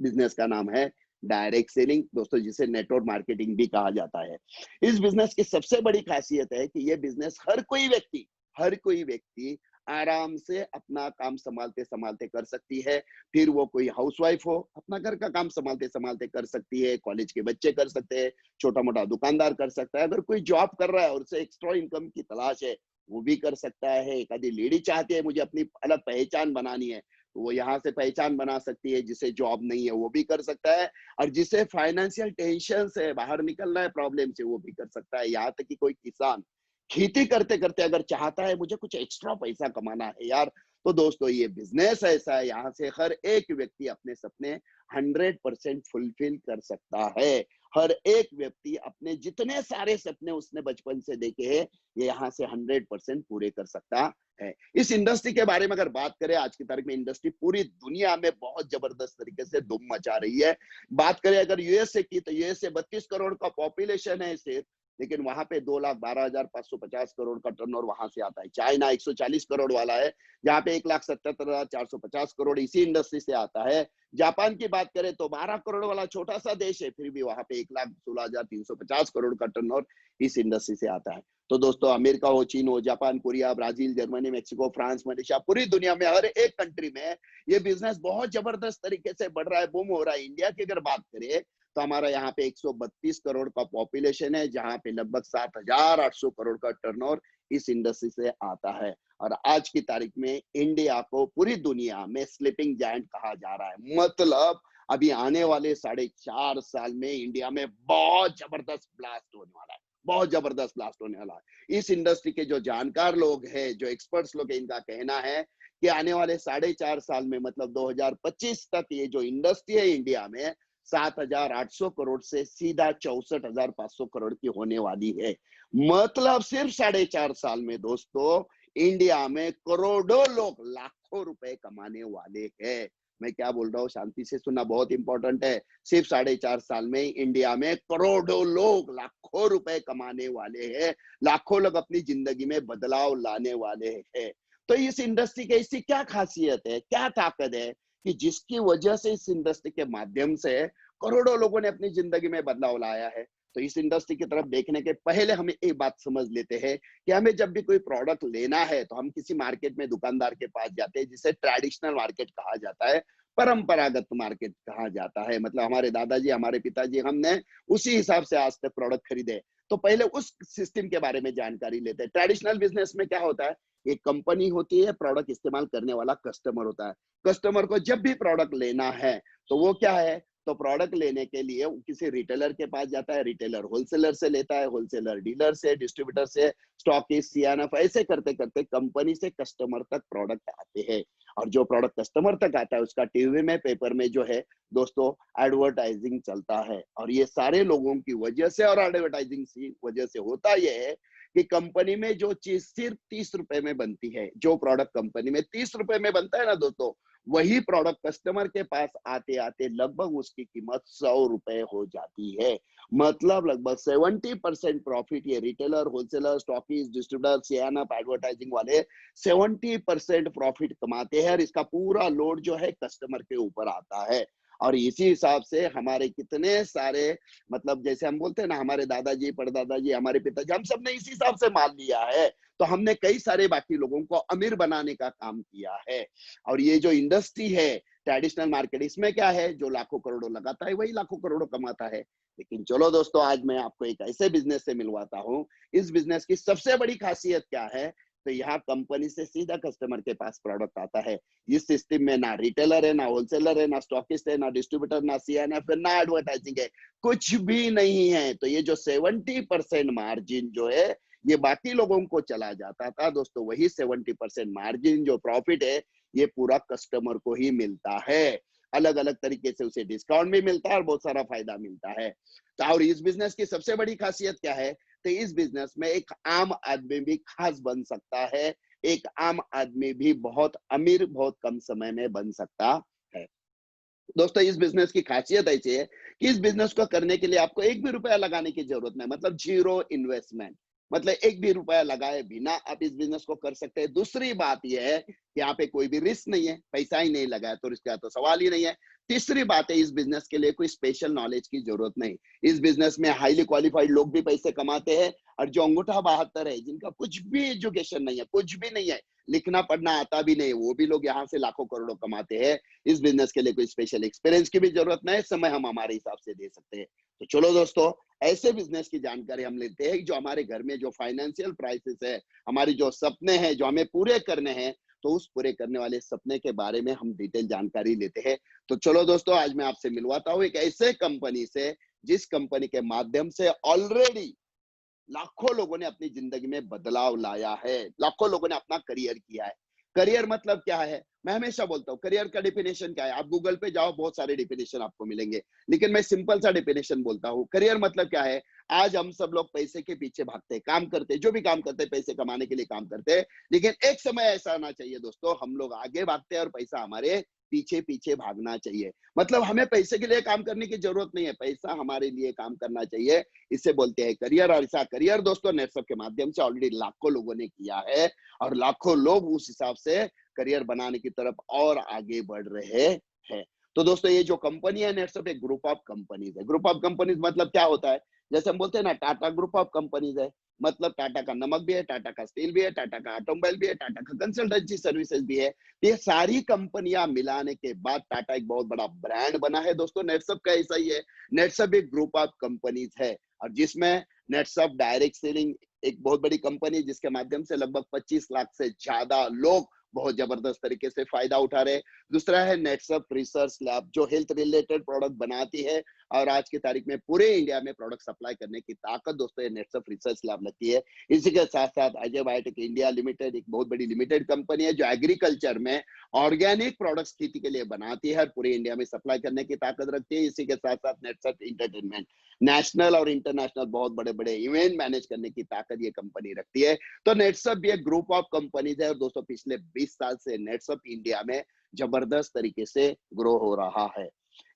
बिजनेस का नाम है डायरेक्ट सेलिंग दोस्तों, जिसे नेटवर्क मार्केटिंग भी कहा जाता है। इस बिजनेस की सबसे बड़ी खासियत है कि यह बिजनेस हर कोई व्यक्ति आराम से अपना काम संभालते संभालते कर सकती है। फिर वो कोई हाउसवाइफ हो, अपना घर का काम संभालते संभालते कर सकती है, कॉलेज के बच्चे कर सकते हैं, छोटा मोटा दुकानदार कर सकता है, अगर कोई जॉब कर रहा है और उसे एक्स्ट्रा इनकम की तलाश है वो भी कर सकता है। एक आधी लेडी चाहती है मुझे अपनी अलग पहचान बनानी है, तो वो यहाँ से पहचान बना सकती है, जिसे जॉब नहीं है वो भी कर सकता है। और जिसे फाइनेंशियल टेंशन से बाहर निकलना है, प्रॉब्लम से, वो भी कर सकता है। यहाँ तक कि कोई किसान खेती करते करते अगर चाहता है मुझे कुछ एक्स्ट्रा पैसा कमाना है यार, तो दोस्तों ये बिजनेस ऐसा है, यहाँ से हर एक व्यक्ति अपने सपने 100% फुलफिल कर सकता है। हर एक व्यक्ति अपने जितने सारे सपने उसने बचपन से देखे हैं ये यहाँ से 100% पूरे कर सकता है। इस इंडस्ट्री के बारे में अगर बात करें, आज की तारीख में इंडस्ट्री पूरी दुनिया में बहुत जबरदस्त तरीके से धूम मचा रही है। बात करें अगर यूएसए की, तो यूएसए 32 करोड़ का पॉपुलेशन है सिर्फ, लेकिन वहां पे 2,12,550 करोड़ का टर्नओवर वहां से आता है। चाइना 140 करोड़ वाला है, जहाँ पे 1,77,450 करोड़ इसी इंडस्ट्री से आता है। जापान की बात करें तो 12 करोड़ वाला छोटा सा देश है, फिर भी वहां पे 1,16,350 करोड़ का टर्नओवर इस इंडस्ट्री से आता है। तो दोस्तों अमेरिका हो, चीन हो, Japan, Korea, Brazil, Germany, Mexico, France, Malaysia, पूरी दुनिया में हर एक कंट्री में ये बिजनेस बहुत जबरदस्त तरीके से बढ़ रहा है, बूम हो रहा है। इंडिया की अगर बात करें तो हमारा यहाँ पे 132 करोड़ का पॉपुलेशन है, जहाँ पे लगभग 7,800 करोड़ का टर्नओवर इस इंडस्ट्री से आता है। और आज की तारीख में इंडिया को पूरी दुनिया में स्लीपिंग जायंट कहा जा रहा है। मतलब अभी आने वाले 4.5 साल में इंडिया में बहुत जबरदस्त ब्लास्ट होने वाला है, बहुत जबरदस्त ब्लास्ट होने वाला है। इस इंडस्ट्री के जो जानकार लोग हैं, जो एक्सपर्ट्स लोग हैं, इनका कहना है कि आने वाले 4.5 साल में, मतलब 2025 तक, ये जो इंडस्ट्री है इंडिया में 7,800 करोड़ से सीधा 64,500 करोड़ की होने वाली है। मतलब सिर्फ 4.5 साल में दोस्तों इंडिया में करोड़ों लोग लाखों रुपए कमाने वाले हैं। मैं क्या बोल रहा हूँ, शांति से सुनना बहुत इंपॉर्टेंट है। सिर्फ 4.5 साल में इंडिया में करोड़ों लोग लाखों रुपए कमाने वाले हैं, लाखों लोग अपनी जिंदगी में बदलाव लाने वाले हैं। तो इस इंडस्ट्री की ऐसी क्या खासियत है, क्या ताकत है कि जिसकी वजह से इस इंडस्ट्री के माध्यम से करोड़ों लोगों ने अपनी जिंदगी में बदलाव लाया है। तो इस इंडस्ट्री की तरफ देखने के पहले हमें एक बात समझ लेते हैं कि हमें जब भी कोई प्रोडक्ट लेना है तो हम किसी मार्केट में दुकानदार के पास जाते हैं, जिसे ट्रेडिशनल मार्केट कहा जाता है, परंपरागत मार्केट कहा जाता है। मतलब हमारे दादाजी, हमारे पिताजी, हमने उसी हिसाब से आज तक प्रोडक्ट खरीदे। तो पहले उस सिस्टम के बारे में जानकारी लेते हैं। ट्रेडिशनल बिजनेस में क्या होता है, एक कंपनी होती है, प्रोडक्ट इस्तेमाल करने वाला कस्टमर होता है। कस्टमर को जब भी प्रोडक्ट लेना है तो वो क्या है, तो प्रोडक्ट लेने के लिए वो किसी रिटेलर के पास जाता है, रिटेलर होलसेलर से लेता है, होलसेलर डीलर से, डिस्ट्रीब्यूटर से, स्टॉकिस्ट, सीएनएफ, ऐसे करते करते कंपनी से कस्टमर तक प्रोडक्ट आते हैं। और जो प्रोडक्ट कस्टमर तक आता है उसका टीवी में, पेपर में जो है दोस्तों एडवर्टाइजिंग चलता है। और ये सारे लोगों की वजह से और एडवर्टाइजिंग की वजह से होता ये है कि कंपनी में जो चीज सिर्फ 30 रुपए में बनती है, जो प्रोडक्ट कंपनी में 30 रुपए में बनता है ना दोस्तों, वही प्रोडक्ट कस्टमर के पास आते आते लगभग उसकी कीमत 100 रुपए हो जाती है। मतलब लगभग 70% प्रॉफिट ये retailer, wholesaler, stockist, distributor, CNF, advertising वाले 70% प्रॉफिट कमाते हैं, और इसका पूरा लोड जो है कस्टमर के ऊपर आता है। और इसी हिसाब से हमारे कितने सारे, मतलब जैसे हम बोलते हैं ना, हमारे दादाजी, परदादाजी, हमारे पिताजी, हम सब ने इसी हिसाब से मान लिया है। तो हमने कई सारे बाकी लोगों को अमीर बनाने का काम किया है। और ये जो इंडस्ट्री है ट्रेडिशनल मार्केट, इसमें क्या है, जो लाखों करोड़ों लगाता है वही लाखों करोड़ों कमाता है। लेकिन चलो दोस्तों, आज मैं आपको एक ऐसे बिजनेस से मिलवाता हूँ। इस बिजनेस की सबसे बड़ी खासियत क्या है, तो यहाँ कंपनी से सीधा कस्टमर के पास प्रोडक्ट आता है। इस सिस्टम में ना रिटेलर है, ना होलसेलर है, ना स्टॉकिस्ट है, ना डिस्ट्रीब्यूटर, ना सीएनएफ है, ना एडवर्टाइजिंग है, कुछ भी नहीं है। तो ये जो 70% मार्जिन जो है ये बाकी लोगों को चला जाता था दोस्तों, वही 70% मार्जिन जो प्रॉफिट है ये पूरा कस्टमर को ही मिलता है। अलग अलग तरीके से उसे डिस्काउंट भी मिलता है और बहुत सारा फायदा मिलता है। तो और इस बिजनेस की सबसे बड़ी खासियत क्या है, तो इस बिजनेस में एक आम आदमी भी खास बन सकता है, एक आम आदमी भी बहुत अमीर बहुत कम समय में बन सकता है। दोस्तों, इस बिजनेस की खासियत ऐसी है कि इस बिजनेस को करने के लिए आपको एक भी रुपया लगाने की जरूरत नहीं, मतलब जीरो इन्वेस्टमेंट। मतलब एक भी रुपया लगाए बिना आप इस बिजनेस को कर सकते हैं। दूसरी बात यह है कि यहाँ पे कोई भी रिस्क नहीं है, पैसा ही नहीं लगाया तो रिस्क का तो सवाल ही नहीं है। तीसरी बात है, इस बिजनेस के लिए कोई स्पेशल नॉलेज की जरूरत नहीं। इस बिजनेस में हाईली क्वालिफाइड लोग भी पैसे कमाते हैं, और जो अंगूठा बहत्तर है, जिनका कुछ भी एजुकेशन नहीं है, कुछ भी नहीं है, लिखना पढ़ना आता भी नहीं, वो भी लोग यहाँ से लाखों करोड़ों कमाते हैं। इस बिजनेस के लिए कोई स्पेशल एक्सपीरियंस की भी जरूरत नहीं, समय हम हमारे हिसाब से दे सकते हैं। तो चलो दोस्तों, ऐसे बिजनेस की जानकारी हम लेते हैं जो हमारे घर में जो फाइनेंशियल क्राइसिस है, हमारी जो सपने हैं जो हमें पूरे करने हैं, तो उस पूरे करने वाले सपने के बारे में हम डिटेल जानकारी लेते हैं। तो चलो दोस्तों, आज मैं आपसे मिलवाता हूँ एक ऐसे कंपनी से जिस कंपनी के माध्यम से ऑलरेडी लाखों लोगों ने अपनी जिंदगी में बदलाव लाया है, लाखों लोगों ने अपना करियर किया है। करियर मतलब क्या है, मैं हमेशा बोलता हूँ करियर का डेफिनेशन क्या है, आप गूगल पे जाओ बहुत सारे डेफिनेशन आपको मिलेंगे, लेकिन मैं सिंपल सा डेफिनेशन बोलता हूँ। करियर मतलब क्या है, आज हम सब लोग पैसे के पीछे भागते हैं, काम करते हैं, जो भी काम करते हैं पैसे कमाने के लिए काम करते हैं, लेकिन एक समय ऐसा आना चाहिए दोस्तों, हम लोग आगे भागते हैं और पैसा हमारे पीछे पीछे भागना चाहिए। मतलब हमें पैसे के लिए काम करने की जरूरत नहीं है, पैसा हमारे लिए काम करना चाहिए। इसे बोलते हैं करियर। और ऐसा करियर दोस्तों नेटवर्क के माध्यम से ऑलरेडी लाखों लोगों ने किया है, और लाखों लोग उस हिसाब से करियर बनाने की तरफ और आगे बढ़ रहे हैं। तो दोस्तों, ये जो कंपनी है नेटवर्क एक ग्रुप ऑफ कंपनीज है। ग्रुप ऑफ कंपनीज मतलब क्या होता है, जैसे हम बोलते हैं ना टाटा ग्रुप ऑफ कंपनीज है, मतलब टाटा का नमक भी है, टाटा का स्टील भी है, टाटा का ऑटोमोबाइल भी है, टाटा का कंसल्टेंसी सर्विसेज भी है। ये सारी कंपनियां मिलाने के बाद टाटा एक बहुत बड़ा ब्रांड बना है दोस्तों। नेटसप का ऐसा ही है, नेटसप एक ग्रुप ऑफ कंपनीज है, और जिसमें नेटसप डायरेक्ट सेलिंग एक बहुत बड़ी कंपनी, जिसके माध्यम से लगभग 25 लाख से ज्यादा लोग बहुत जबरदस्त तरीके से फायदा उठा रहे हैं। दूसरा है नेटसप रिसर्च लैब, जो हेल्थ रिलेटेड प्रोडक्ट बनाती है, और आज की तारीख में पूरे इंडिया में प्रोडक्ट सप्लाई करने की ताकत दोस्तों ये नेटसप रिसर्च लैब लगती है। इसी के साथ साथ अजय बायोटेक इंडिया लिमिटेड एक बहुत बड़ी लिमिटेड कंपनी है, जो एग्रीकल्चर में ऑर्गेनिक प्रोडक्ट्स खेती के लिए बनाती है और पूरे इंडिया में सप्लाई करने की ताकत रखती है। इसी के साथ साथ नेटसप इंटरटेनमेंट, नेशनल और इंटरनेशनल बहुत बड़े बड़े इवेंट मैनेज करने की ताकत ये कंपनी रखती है। तो नेटसप भी एक ग्रुप ऑफ कंपनीज है, और दोस्तों पिछले 20 साल से नेटसप इंडिया में जबरदस्त तरीके से ग्रो हो रहा है।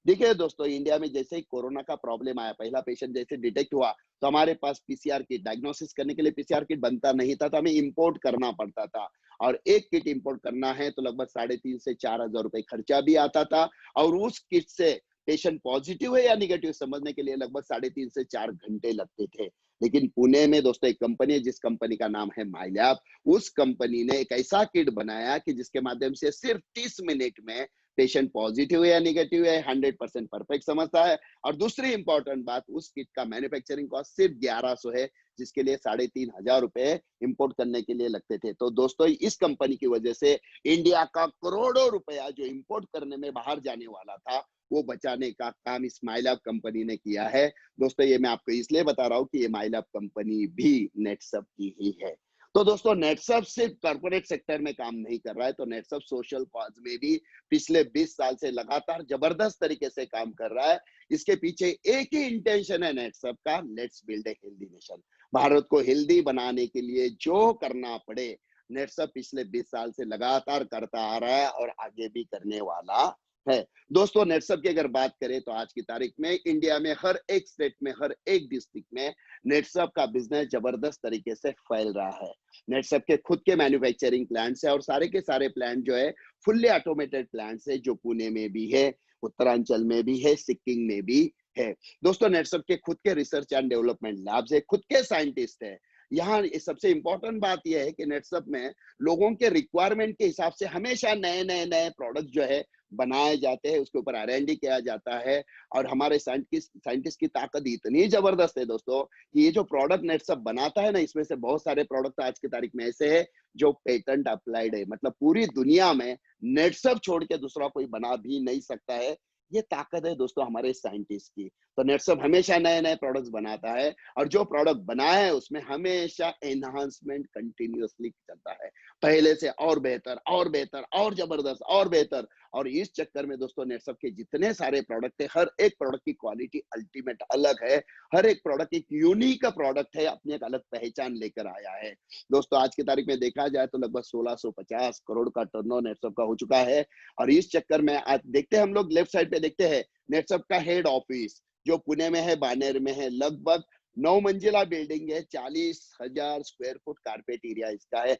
देखिए दोस्तों, इंडिया में जैसे ही कोरोना का प्रॉब्लम आया, पहला पेशेंट जैसे डिटेक्ट हुआ, तो हमारे पास पीसीआर किट, डायग्नोसिस करने के लिए पीसीआर किट बनता नहीं था, तो हमें इंपोर्ट करना पड़ता था। और एक किट इंपोर्ट करना है तो लगभग 3,500 से 4,000 रुपए खर्चा भी आता था, और उस किट से पेशेंट पॉजिटिव है या निगेटिव समझने के लिए लगभग 3.5 से 4 घंटे लगते थे। लेकिन पुणे में दोस्तों एक कंपनी है, जिस कंपनी का नाम है माइलैब। उस कंपनी ने एक ऐसा किट बनाया कि जिसके माध्यम से सिर्फ 30 मिनट में पेशेंट पॉजिटिव है या निगेटिव है 100% परफेक्ट समझता है। और दूसरी इंपॉर्टेंट बात, उस किट का मैन्युफैक्चरिंग कॉस्ट सिर्फ 1100 है, जिसके लिए 3,500 रुपए इंपोर्ट करने के लिए लगते थे। तो दोस्तों इस कंपनी की वजह से इंडिया का करोड़ों रुपया जो इंपोर्ट करने में बाहर जाने वाला था, वो बचाने का काम इस माइलैब कंपनी ने किया है। दोस्तों ये मैं आपको इसलिए बता रहा हूँ कि ये माइलैब कंपनी भी नेटसब की ही है। तो दोस्तों नेटसब सिर्फ कॉर्पोरेट सेक्टर में काम नहीं कर रहा है, तो नेटसब सोशल कॉज में भी पिछले 20 साल से लगातार जबरदस्त तरीके से काम कर रहा है। इसके पीछे एक ही इंटेंशन है नेटसब का, let's build a healthy nation. Bharat को हेल्दी बनाने के लिए जो करना पड़े, नेटसब पिछले 20 साल से लगातार करता आ रहा है और आगे भी करने वाला है। दोस्तों नेटसब की अगर बात करें तो आज की तारीख में इंडिया में हर एक स्टेट में, हर एक डिस्ट्रिक्ट में नेटसब का बिजनेस जबरदस्त तरीके से फैल रहा है। नेटसब के खुद के मैन्युफैक्चरिंग प्लांट्स है और सारे के सारे प्लांट जो है फुल्ली ऑटोमेटेड प्लांट्स है, जो पुणे में भी है, उत्तरांचल में भी है, सिक्किम में भी है। दोस्तों नेटसब के खुद के रिसर्च एंड डेवलपमेंट लैब्स है, खुद के साइंटिस्ट है। यहाँ सबसे इंपॉर्टेंट बात यह है कि नेटसब में लोगों के रिक्वायरमेंट के हिसाब से हमेशा नए नए नए प्रोडक्ट जो है बनाए जाते हैं, उसके ऊपर R&D किया जाता है। और हमारे साइंटिस्ट की ताकत इतनी जबरदस्त है दोस्तों कि ये जो प्रोडक्ट नेटसब बनाता है ना, इसमें से बहुत सारे प्रोडक्ट आज की तारीख में ऐसे है जो पेटेंट अप्लाइड है। मतलब पूरी दुनिया में नेटसब छोड़ के दूसरा कोई बना भी नहीं सकता है। ये ताकत है दोस्तों हमारे साइंटिस्ट की। तो नेटसब हमेशा नए नए प्रोडक्ट्स बनाता है और जो प्रोडक्ट बनाया है उसमें हमेशा एनहांसमेंट कंटिन्यूअसली चलता है, पहले से और बेहतर और बेहतर और जबरदस्त और बेहतर। और इस चक्कर में दोस्तों नेटसब के जितने सारे प्रोडक्ट है, हर एक प्रोडक्ट की क्वालिटी अल्टीमेट अलग है। हर एक प्रोडक्ट एक यूनिक प्रोडक्ट है, अपनी एक अलग पहचान लेकर आया है। दोस्तों आज की तारीख में देखा जाए तो लगभग 1650 करोड़ का टर्नओवर नेटसब का हो चुका है। और इस चक्कर में आज देखते हैं, हम लोग लेफ्ट साइड पे देखते हैं नेटसब का हेड ऑफिस जो पुणे में है, बानेर में है। लगभग 9 मंजिला बिल्डिंग है, 40,000 स्क्वायर फुट कारपेट एरिया इसका है,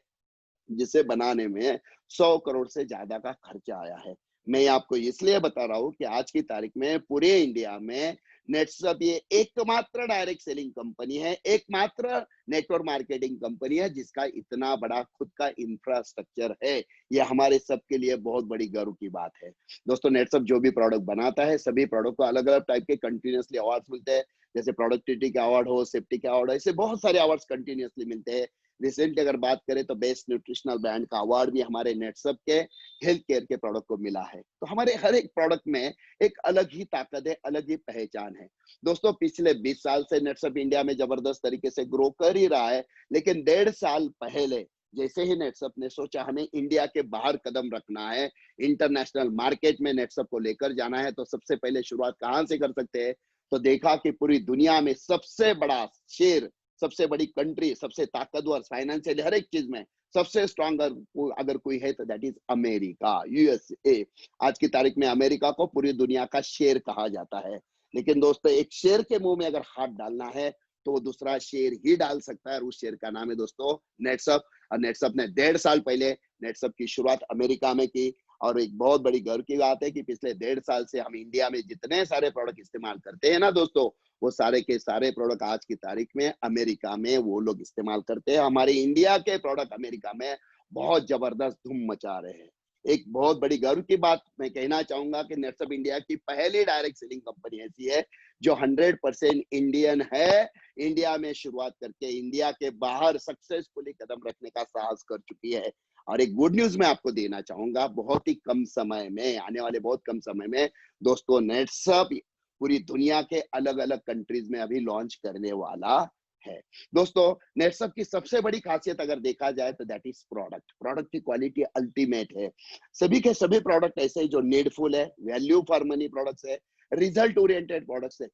जिसे बनाने में 100 करोड़ से ज्यादा का खर्चा आया है। मैं आपको इसलिए बता रहा हूँ कि आज की तारीख में पूरे इंडिया में नेटसब ये एकमात्र डायरेक्ट सेलिंग कंपनी है, एकमात्र नेटवर्क मार्केटिंग कंपनी है जिसका इतना बड़ा खुद का इंफ्रास्ट्रक्चर है। ये हमारे सबके लिए बहुत बड़ी गर्व की बात है। दोस्तों नेटसब जो भी प्रोडक्ट बनाता है, सभी प्रोडक्ट को अलग अलग टाइप के कंटिन्यूअसली अवार्ड्स मिलते हैं, जैसे प्रोडक्टिविटी के अवार्ड हो, सेफ्टी के अवार्ड हो, ऐसे बहुत सारे अवार्ड्स कंटिन्यूअसली मिलते हैं। रिसेंटली अगर बात करें तो बेस्ट न्यूट्रिशनल ब्रांड का अवार्ड भी हमारे नेटसब के हेल्थ केयर के प्रोडक्ट को मिला है। तो हमारे हर एक प्रोडक्ट में एक अलग ही ताकत है, अलग ही पहचान है। दोस्तों पिछले 20 साल से नेटसब इंडिया में जबरदस्त तरीके से ग्रो कर ही रहा है, लेकिन 1.5 साल पहले जैसे ही नेटसब ने सोचा हमें इंडिया के बाहर कदम रखना है, इंटरनेशनल मार्केट में नेटसब को लेकर जाना है, तो सबसे पहले शुरुआत कहां से कर सकते हैं? तो देखा कि पूरी दुनिया में सबसे बड़ा शेर, सबसे बड़ी कंट्री, सबसे ताकतवर, फाइनेंशियल हर एक चीज में सबसे स्ट्रॉन्ग अगर कोई है तो दैट इज अमेरिका, यूएसए। आज की तारीख में अमेरिका को पूरी दुनिया का शेर कहा जाता है। लेकिन दोस्तों एक शेर के मुंह में अगर हाथ डालना है तो वो दूसरा शेर ही डाल सकता है, और उस शेर का नाम है दोस्तों नेटसब। और नेटसब ने 1.5 साल पहले नेटसब की शुरुआत अमेरिका में की। और एक बहुत बड़ी गर्व की बात है कि पिछले 1.5 साल से हम इंडिया में जितने सारे प्रोडक्ट इस्तेमाल करते हैं ना दोस्तों, वो सारे के सारे प्रोडक्ट आज की तारीख में अमेरिका में वो लोग इस्तेमाल करते हैं। हमारे इंडिया के प्रोडक्ट अमेरिका में बहुत जबरदस्त धूम मचा रहे हैं। एक बहुत बड़ी गर्व की बात मैं कहना चाहूंगा कि नेटसब इंडिया की पहली डायरेक्ट सेलिंग कंपनी ऐसी है जो 100% इंडियन है, इंडिया में शुरुआत करके इंडिया के बाहर सक्सेसफुली कदम रखने का साहस कर चुकी है। और एक गुड न्यूज मैं आपको देना चाहूंगा, बहुत ही कम समय में, आने वाले बहुत कम समय में दोस्तों नेटसब पूरी दुनिया के अलग अलग कंट्रीज में अभी लॉन्च करने वाला है। दोस्तों नेटसब की सबसे बड़ी खासियत अगर देखा जाए तो दैट इज प्रोडक्ट। प्रोडक्ट की क्वालिटी अल्टीमेट है। सभी के सभी प्रोडक्ट ऐसे ही जो नीडफुल है, वैल्यू फॉर मनी प्रोडक्ट्स है, रिजल्ट ओरिएंटेड प्रोडक्ट्स है,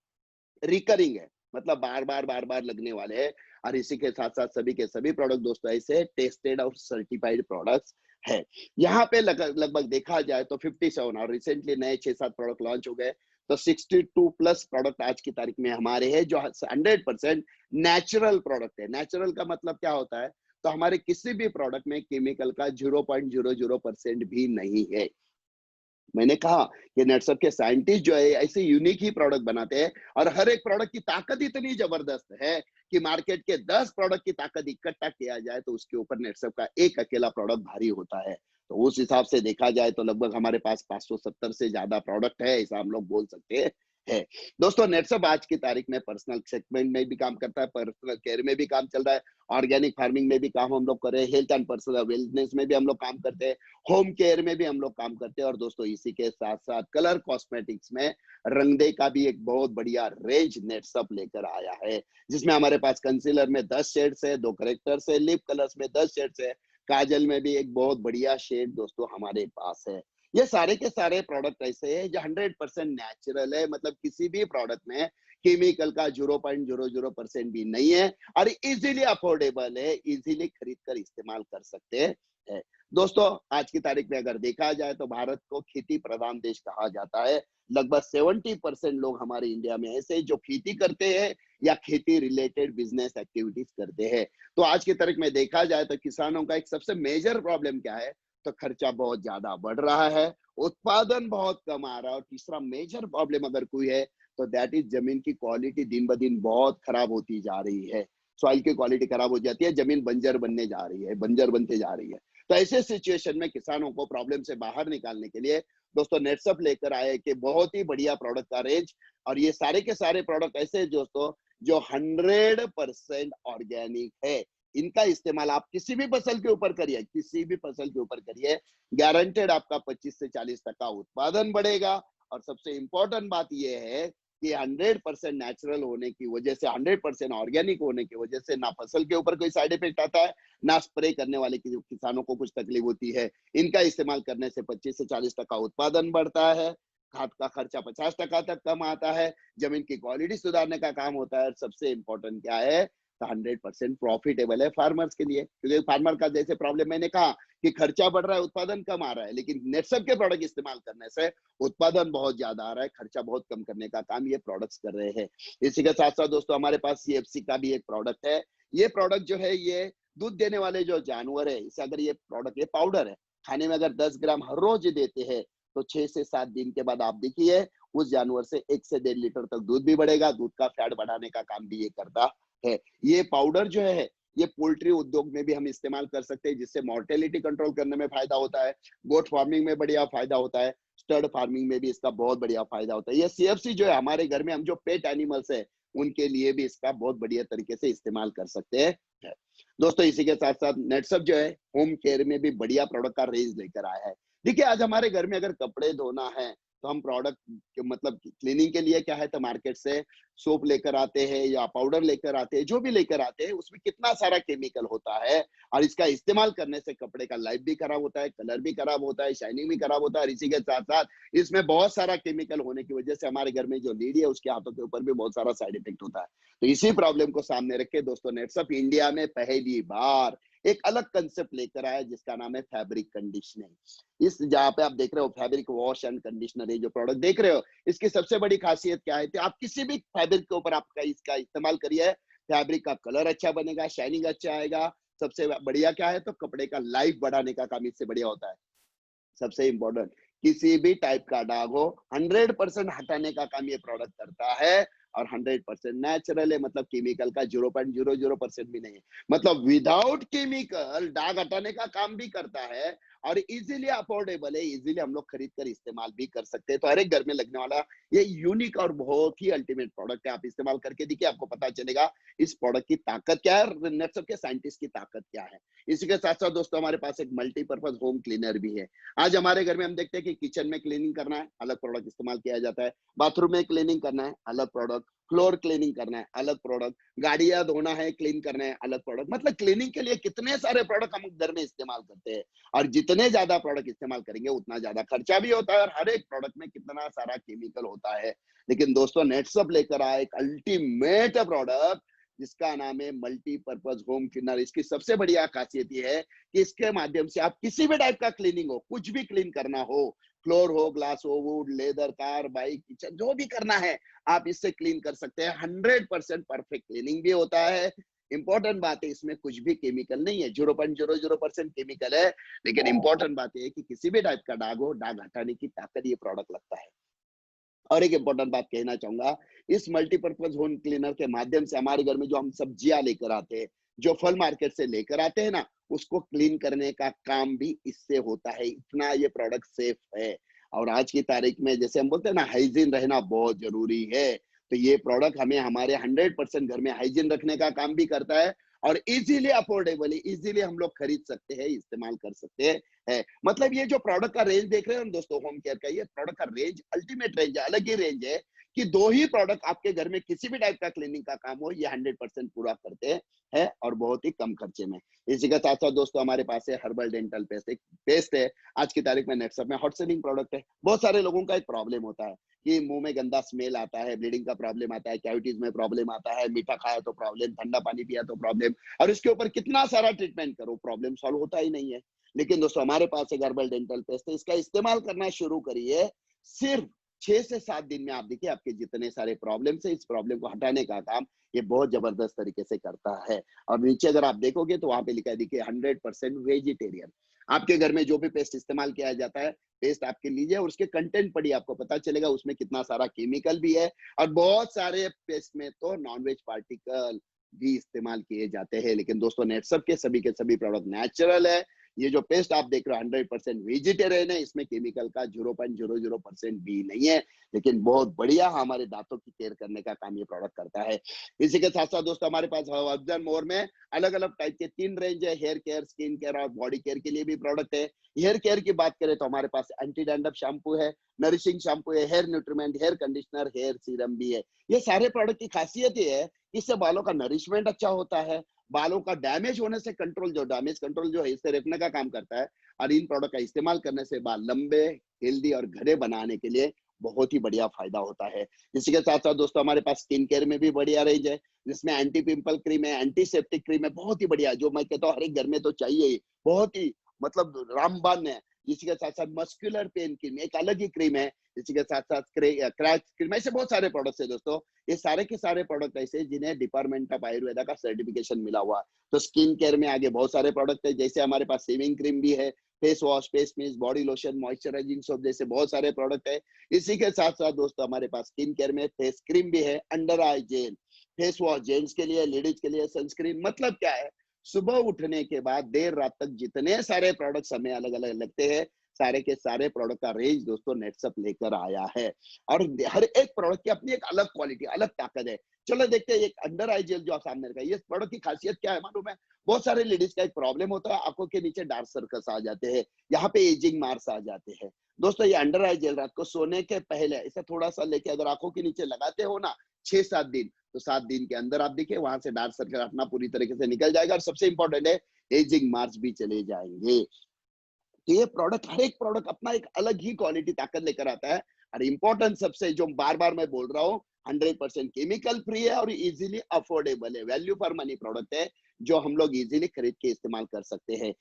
रिकरिंग है, मतलब बार बार लगने वाले हैं। और इसी के साथ साथ सभी के सभी प्रोडक्ट दोस्तों ऐसे टेस्टेड और सर्टिफाइड प्रोडक्ट्स है। यहाँ पे लगभग देखा जाए तो 57 और रिसेंटली नए 6-7 प्रोडक्ट लॉन्च हो गए, तो 62 प्लस प्रोडक्ट आज की तारीख में हमारे हैं जो 100% नेचुरल प्रोडक्ट है। नेचुरल का मतलब क्या होता है? तो हमारे किसी भी प्रोडक्ट में केमिकल का 0.00% भी नहीं है। मैंने कहा कि नेटसप के साइंटिस्ट जो है ऐसे यूनिक ही प्रोडक्ट बनाते हैं और हर एक प्रोडक्ट की ताकत इतनी जबरदस्त है कि मार्केट के 10 प्रोडक्ट की ताकत इकट्ठा किया जाए तो उसके ऊपर नेटसप का एक अकेला प्रोडक्ट भारी होता है। तो उस हिसाब से देखा जाए तो लगभग हमारे पास 570 से ज्यादा प्रोडक्ट है, ऐसा हम लोग बोल सकते हैं। दोस्तों, नेटसप आज की तारीख में पर्सनल सेगमेंट में भी काम करता है, पर्सनल केयर में भी काम चल रहा है, ऑर्गेनिक फार्मिंग में भी काम हम लोग कर रहे हैं, हेल्थ एंड पर्सनल वेलनेस में भी हम लोग काम करते हैं, होम केयर में भी हम लोग काम करते हैं और दोस्तों इसी के साथ साथ कलर कॉस्मेटिक्स में रंगदे का भी एक बहुत बढ़िया रेंज नेटसप लेकर आया है, जिसमें हमारे पास कंसीलर में 10 शेड्स है, 2 करेक्टर्स है, लिप कलर्स में 10 शेड्स है, काजल में भी एक बहुत बढ़िया शेड दोस्तों हमारे पास है। ये सारे के सारे प्रोडक्ट ऐसे हैं जो 100% नेचुरल है, मतलब किसी भी प्रोडक्ट में केमिकल का 0.00% भी नहीं है और इजीली अफोर्डेबल है, इजीली खरीद कर इस्तेमाल कर सकते हैं। दोस्तों, आज की तारीख में अगर देखा जाए तो भारत को खेती प्रधान देश कहा जाता है। लगभग 70% लोग हमारे इंडिया में ऐसे जो खेती करते हैं या खेती रिलेटेड बिजनेस एक्टिविटीज करते हैं। तो आज की तारीख में देखा जाए तो किसानों का एक सबसे मेजर प्रॉब्लम क्या है, तो खर्चा बहुत ज्यादा बढ़ रहा है, उत्पादन बहुत कम आ रहा है और तीसरा मेजर प्रॉब्लम अगर कोई है तो दैट इज जमीन की क्वालिटी दिन ब दिन बहुत खराब होती जा रही है। सॉइल की क्वालिटी खराब हो जाती है, जमीन बंजर बनने जा रही है, बंजर बनते जा रही है। तो ऐसे सिचुएशन में किसानों को प्रॉब्लम से बाहर निकालने के लिए दोस्तों नेटसप लेकर आए कि बहुत ही बढ़िया प्रोडक्ट का रेंज और ये सारे के सारे प्रोडक्ट ऐसे दोस्तों जो 100% ऑर्गेनिक है। इनका इस्तेमाल आप किसी भी फसल के ऊपर करिए, किसी भी फसल के ऊपर करिए, गारंटेड आपका 25 से 40% उत्पादन बढ़ेगा और सबसे इंपॉर्टेंट बात यह है कि 100% नेचुरल होने की वजह से, 100% ऑर्गेनिक होने की वजह से ना फसल के ऊपर कोई साइड इफेक्ट आता है, ना स्प्रे करने वाले किसानों को कुछ तकलीफ होती है। इनका इस्तेमाल करने से 25 से 40% उत्पादन बढ़ता है, खाद का खर्चा 50% तक कम आता है, जमीन की क्वालिटी सुधारने का काम होता है। सबसे इंपॉर्टेंट क्या है, तो 100% प्रॉफिटेबल है फार्मर्स के लिए, क्योंकि फार्मर का जैसे प्रॉब्लम मैंने कहा कि खर्चा बढ़ रहा है, उत्पादन कम आ रहा है, लेकिन नेटसप के प्रोडक्ट इस्तेमाल करने से उत्पादन बहुत ज्यादा आ रहा है, खर्चा बहुत कम करने का काम ये प्रोडक्ट्स कर रहे हैं। इसी के साथ साथ दोस्तों हमारे पास सीएफसी का भी एक प्रोडक्ट है। ये प्रोडक्ट जो है ये दूध देने वाले जो जानवर है, इसे अगर ये प्रोडक्ट, ये पाउडर है, खाने में अगर 10 ग्राम हर रोज देते हैं तो 6 से 7 दिन के बाद आप देखिए उस जानवर से 1 से 1.5 लीटर तक दूध भी बढ़ेगा, दूध का फैट बढ़ाने का काम भी ये करता है। ये पाउडर जो है ये पोल्ट्री उद्योग में भी हम इस्तेमाल कर सकते हैं, जिससे मॉर्टेलिटी कंट्रोल करने में फायदा होता है, गोट फार्मिंग में बढ़िया फायदा होता है, स्टर्ड फार्मिंग में भी इसका बहुत बढ़िया फायदा होता है। ये सीएफसी जो है हमारे घर में हम जो पेट एनिमल्स है उनके लिए भी इसका बहुत बढ़िया तरीके से इस्तेमाल कर सकते हैं। दोस्तों इसी के साथ साथ नेटसप जो है होम केयर में भी बढ़िया प्रोडक्ट का रेंज लेकर आया है। देखिए आज हमारे घर में अगर कपड़े धोना है तो हम प्रोडक्ट मतलब क्लीनिंग के लिए क्या है, तो मार्केट से सोप लेकर आते हैं या पाउडर लेकर आते हैं, जो भी लेकर आते हैं उसमें कितना सारा केमिकल होता है और इसका इस्तेमाल करने से कपड़े का लाइफ भी खराब होता है, कलर भी खराब होता है, शाइनिंग भी खराब होता है और इसी के साथ साथ इसमें बहुत सारा केमिकल होने की वजह से हमारे घर में जो लेडी है उसके हाथों के ऊपर भी बहुत सारा साइड इफेक्ट होता है। तो इसी प्रॉब्लम को सामने रख के दोस्तों नेटसप इंडिया में पहली बार एक अलग कंसेप्ट लेकर आया जिसका नाम है फैब्रिक कंडीशनिंग। इस जहाँ पे आप देख रहे हो फैब्रिक वॉश एंड कंडीशनर, ये जो प्रोडक्ट देख रहे हो इसकी सबसे बड़ी खासियत क्या है कि आप किसी भी फैब्रिक के ऊपर आपका इसका इस्तेमाल करिए, फैब्रिक का कलर अच्छा बनेगा, शाइनिंग अच्छा आएगा। सबसे बढ़िया क्या है, तो कपड़े का लाइफ बढ़ाने का काम इससे बढ़िया होता है। सबसे इंपॉर्टेंट, किसी भी टाइप का दाग हो 100% हटाने का काम ये प्रोडक्ट करता है और 100% नेचुरल है, मतलब केमिकल का 0.00% भी नहीं है, मतलब विदाउट केमिकल दाग हटाने का काम भी करता है और इजीली अफोर्डेबल है, इजीली हम लोग खरीद कर इस्तेमाल भी कर सकते हैं। तो हर एक घर में लगने वाला ये यूनिक और बहुत ही अल्टीमेट प्रोडक्ट है। आप इस्तेमाल करके देखिए, आपको पता चलेगा इस प्रोडक्ट की ताकत क्या है, नेटसप के साइंटिस्ट की ताकत क्या है। इसी के साथ साथ दोस्तों हमारे पास एक मल्टीपर्पज होम क्लीनर भी है। आज हमारे घर में हम देखते हैं कि किचन में क्लीनिंग करना है, अलग प्रोडक्ट इस्तेमाल किया जाता है, बाथरूम में क्लीनिंग करना है, अलग प्रोडक्ट, फ्लोर क्लीनिंग करना है, अलग प्रोडक्ट, गाड़ियां धोना है, क्लीन करना है, अलग प्रोडक्ट। मतलब क्लीनिंग के लिए कितने सारे प्रोडक्ट हम घर में इस्तेमाल करते हैं और जितने ज्यादा प्रोडक्ट इस्तेमाल करेंगे उतना ज्यादा खर्चा भी होता है और हर एक प्रोडक्ट में कितना सारा केमिकल होता है। लेकिन दोस्तों नेटसप लेकर आए एक अल्टीमेट प्रोडक्ट जिसका नाम है मल्टीपर्पज होम क्लीनर। इसकी सबसे बढ़िया खासियत यह है कि इसके माध्यम से आप किसी भी टाइप का क्लीनिंग हो, कुछ भी क्लीन करना हो, फ्लोर हो, ग्लास हो, would, leather, car, bike, kitchen, जो भी करना है आप इससे क्लीन कर सकते हैं। 100% परफेक्ट क्लीनिंग भी होता है, इंपॉर्टेंट बात है, इसमें कुछ भी केमिकल नहीं है, 0.00% केमिकल है। लेकिन इंपॉर्टेंट बात यह है कि किसी भी टाइप का दाग हो, दाग हटाने की ताकत ये प्रोडक्ट लगता है। और एक इंपॉर्टेंट बात कहना चाहूंगा, इस मल्टीपर्पज होम क्लीनर के माध्यम से हमारे घर में जो हम सब्जियां लेकर आते हैं, जो फल मार्केट से लेकर आते हैं ना, उसको क्लीन करने का काम भी इससे होता है। इतना ये प्रोडक्ट सेफ है। और आज की तारीख में जैसे हम बोलते हैं ना, हाइजीन रहना बहुत जरूरी है। तो ये प्रोडक्ट हमें हमारे 100% घर में हाइजीन रखने का काम भी करता है। और इजीली अफोर्डेबली, इजीली हम लोग खरीद सकते हैं, इस्तेमाल कर सकते हैं। है मतलब ये जो प्रोडक्ट का रेंज देख रहे हैं ना दोस्तों, होम केयर का ये प्रोडक्ट का रेंज अल्टीमेट रेंज है, अलग ही रेंज है कि दो ही प्रोडक्ट आपके घर में किसी भी टाइप का क्लीनिंग का काम हो, ये 100% पूरा करते हैं और बहुत ही कम खर्चे में। इसी के साथ साथ दोस्तों हमारे पास है हर्बल डेंटल पेस्ट। एक पेस्ट है, आज की तारीख में नेटसप में हॉट सेलिंग प्रोडक्ट है। बहुत सारे लोगों का एक प्रॉब्लम होता है कि मुंह में गंदा स्मेल आता है, ब्लीडिंग का प्रॉब्लम आता है, कैविटीज में प्रॉब्लम आता है, मीठा खाया तो प्रॉब्लम, ठंडा पानी पिया तो प्रॉब्लम, और इसके ऊपर कितना सारा ट्रीटमेंट करो, प्रॉब्लम सॉल्व होता ही नहीं है। लेकिन दोस्तों हमारे पास एक हर्बल डेंटल पेस्ट है, इसका इस्तेमाल करना शुरू करिए। सिर्फ 6 से 7 दिन में आप देखिए आपके जितने सारे प्रॉब्लम है, इस प्रॉब्लम को हटाने का काम ये बहुत जबरदस्त तरीके से करता है। और नीचे अगर आप देखोगे तो वहां पे लिखा है, देखिए 100% वेजिटेरियन। आपके घर में जो भी पेस्ट इस्तेमाल किया जाता है, पेस्ट आपके लीजिए और उसके कंटेंट पढ़िए, आपको पता चलेगा उसमें कितना सारा केमिकल भी है। और बहुत सारे पेस्ट में तो नॉनवेज पार्टिकल भी इस्तेमाल किए जाते हैं। लेकिन दोस्तों नेटसप के सभी प्रोडक्ट नेचुरल है। ये जो पेस्ट आप देख रहे हो 100% वेजिटेरियन है, इसमें केमिकल का 0.00% भी नहीं है। लेकिन बहुत बढ़िया हमारे दांतों की केयर करने का काम ये प्रोडक्ट करता है। इसी के साथ साथ दोस्तों हमारे पास हर्बल मोर में अलग अलग टाइप के 3 रेंज है, हेयर केयर, स्किन केयर और बॉडी केयर के लिए भी प्रोडक्ट है। हेयर केयर की बात करें तो हमारे पास एंटी डैंड्रफ शैम्पू है, नरिशिंग शैम्पू है, hair nutriment, hair conditioner, hair serum भी है। ये सारे प्रोडक्ट की खासियत ये है, इससे बालों का नरिशमेंट अच्छा होता है, बालों का डैमेज होने से कंट्रोल, जो डैमेज कंट्रोल जो है इससे रोकने का काम करता है। और इन प्रोडक्ट का इस्तेमाल करने से बाल लंबे, हेल्दी और घने बनाने के लिए बहुत ही बढ़िया फायदा होता है। इसी के साथ साथ दोस्तों हमारे पास स्किन केयर में भी बढ़िया रेंज है, जिसमें एंटी पिंपल क्रीम है, एंटीसेप्टिक क्रीम है, बहुत ही बढ़िया, जो मैं कहता हूँ हर एक घर में तो चाहिए ही, बहुत ही मतलब रामबान है। इसी के साथ साथ मस्कुलर पेन क्रीम एक अलग ही क्रीम है। इसी के साथ साथ क्रैक क्रीम, ऐसे बहुत सारे प्रोडक्ट्स है दोस्तों। ये सारे के सारे प्रोडक्ट ऐसे जिन्हें डिपार्टमेंट ऑफ आयुर्वेदा का सर्टिफिकेशन मिला हुआ है। तो स्किन केयर में आगे बहुत सारे प्रोडक्ट है, जैसे हमारे पास शेविंग क्रीम भी है, face wash, face mist, body lotion, moisturising soap जैसे बहुत सारे प्रोडक्ट है। इसी के साथ साथ दोस्तों हमारे पास स्किन केयर में फेस क्रीम भी है, अंडर आई जेल, फेस वॉश जेंट्स के लिए, लेडीज के लिए, सनस्क्रीन। मतलब क्या है, सुबह उठने के बाद देर रात तक जितने सारे प्रोडक्ट्स हमें अलग अलग लगते हैं, सारे के सारे प्रोडक्ट का रेंज दोस्तों नेटसप लेकर आया है। और हर एक प्रोडक्ट की अपनी एक अलग क्वालिटी, अलग ताकत है। चलो देखते हैं एक अंडर आई जेल जो सामने रखा है, ये प्रोडक्ट की खासियत क्या है मालूम है? बहुत सारे लेडीज का एक प्रॉब्लम होता है, आंखों के नीचे डार्क सर्कल्स आ जाते हैं, यहाँ पे एजिंग मार्क्स आ जाते हैं। दोस्तों ये अंडर आई जेल रात को सोने के पहले इसे थोड़ा सा लेके अगर आंखों के नीचे लगाते हो ना 6-7 दिन, तो 7 दिन के अंदर आप देखिए वहां से डार्क सर्कल अपना पूरी तरीके से निकल जाएगा। और सबसे इंपॉर्टेंट है, एजिंग मार्क्स भी चले जाएंगे। तो ये प्रोडक्ट, हर एक प्रोडक्ट अपना एक अलग ही क्वालिटी ताकत लेकर आता है। और इंपॉर्टेंट सबसे जो बार बार मैं बोल रहा हूँ, 100% केमिकल फ्री है और इजीली अफोर्डेबल है, वैल्यू फॉर मनी प्रोडक्ट है, जो हम लोग इजीली खरीद के इस्तेमाल कर सकते हैं।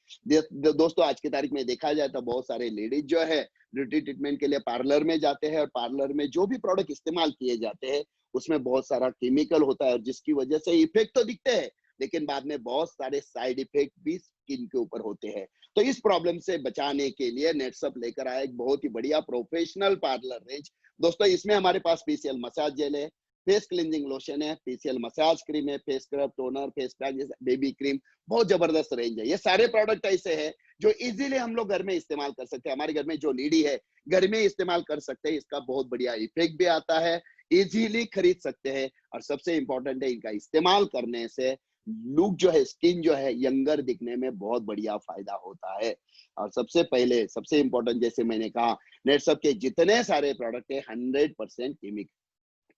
दोस्तों आज की तारीख में देखा जाए तो बहुत सारे लेडीज जो है ब्यूटी ट्रीटमेंट के लिए पार्लर में जाते हैं, और पार्लर में जो भी प्रोडक्ट इस्तेमाल किए जाते हैं उसमें बहुत सारा केमिकल होता है, और जिसकी वजह से इफेक्ट तो दिखते हैं लेकिन बाद में बहुत सारे साइड इफेक्ट भी स्किन के ऊपर होते हैं। तो इस प्रॉब्लम से बचाने के लिए नेटसप लेकर आया एक बहुत ही बढ़िया प्रोफेशनल पार्लर रेंज। दोस्तों इसमें हमारे पास फेशियल मसाज जेल है, फेस क्लींजिंग लोशन है, फेशियल मसाज क्रीम है, face scrub, toner, face pack, baby cream, बहुत जबरदस्त रेंज है। ये सारे प्रोडक्ट ऐसे हैं जो इजीली हम लोग घर में इस्तेमाल कर सकते हैं। हमारे घर में जो लीडी है घर में इस्तेमाल कर सकते हैं, इसका बहुत बढ़िया इफेक्ट भी आता है, इजीली खरीद सकते हैं। और सबसे इंपॉर्टेंट है, इनका इस्तेमाल करने से लुक जो है, स्किन जो है, यंगर दिखने में बहुत बढ़िया फायदा होता है। और सबसे पहले सबसे इंपॉर्टेंट, जैसे मैंने कहा, नेटसप के जितने सारे प्रोडक्ट है 100%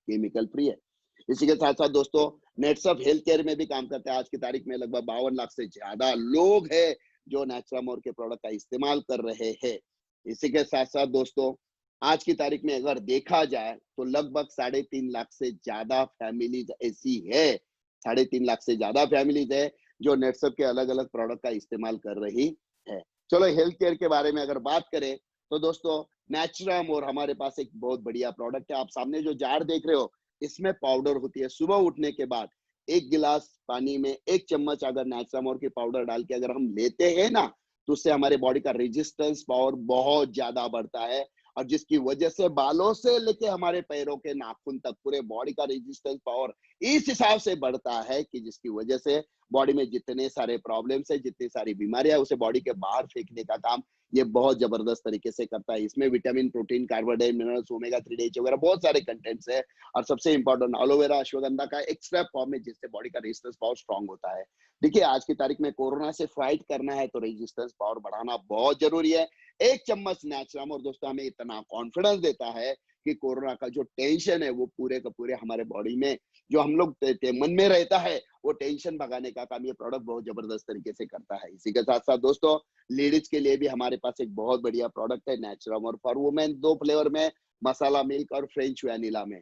केमिकल फ्री है। इसी के साथ साथ दोस्तों नेटसप हेल्थ केयर में भी काम करता है। आज की तारीख में लगभग 52 लाख से ज्यादा लोग हैं जो नेचुरामोर के प्रोडक्ट का इस्तेमाल कर रहे हैं। इसी के साथ साथ दोस्तों आज की तारीख में अगर देखा जाए तो लगभग 3.5 लाख से ज्यादा फैमिलीज ऐसी है, 3.5 लाख से ज्यादा फैमिलीज है जो नेटसप के अलग अलग प्रोडक्ट का इस्तेमाल कर रही है। चलो हेल्थ केयर के बारे में अगर बात करें तो दोस्तों नेचुरामोर हमारे पास एक बहुत बढ़िया प्रोडक्ट है। आप सामने जो जार देख रहे हो, इसमें पाउडर होती है। सुबह उठने के बाद एक गिलास पानी में 1 चम्मच अगर नेचुरामोर की पाउडर डाल के अगर हम लेते हैं ना, तो उससे हमारे बॉडी का रेजिस्टेंस पावर बहुत ज़्यादा बढ़ता है और जिसकी वजह से बालों से लेके हमारे पैरों के नाखून तक पूरे बॉडी का रेजिस्टेंस पावर इस हिसाब से बढ़ता है कि जिसकी वजह से बॉडी में जितने सारे प्रॉब्लम्स है, जितनी सारी बीमारियां, उसे बॉडी के बाहर फेंकने का काम ये बहुत जबरदस्त तरीके से करता है। इसमें vitamin, protein, carbohydrate, minerals, omega 3 D H वगैरह बहुत सारे कंटेंट्स है और सबसे इंपॉर्टेंट एलोवेरा, अश्वगंधा का एक्स्ट्रा फॉर्म है जिससे बॉडी का रेजिस्टेंस पावर स्ट्रांग होता है। देखिए आज की तारीख में कोरोना से फाइट करना है तो रेजिस्टेंस पावर बढ़ाना बहुत जरूरी है। 1 चम्मच नेचुरामोर दोस्तों हमें इतना कॉन्फिडेंस देता है कि कोरोना का जो टेंशन है वो पूरे का पूरे हमारे बॉडी में जो हम लोग मन में रहता है वो टेंशन भगाने का काम ये प्रोडक्ट बहुत जबरदस्त तरीके से करता है। इसी के साथ साथ दोस्तों लेडीज के लिए भी हमारे पास एक बहुत बढ़िया प्रोडक्ट है नेचुरामोर फॉर वुमेन, 2 फ्लेवर में, मसाला मिल्क और फ्रेंच वैनिला में।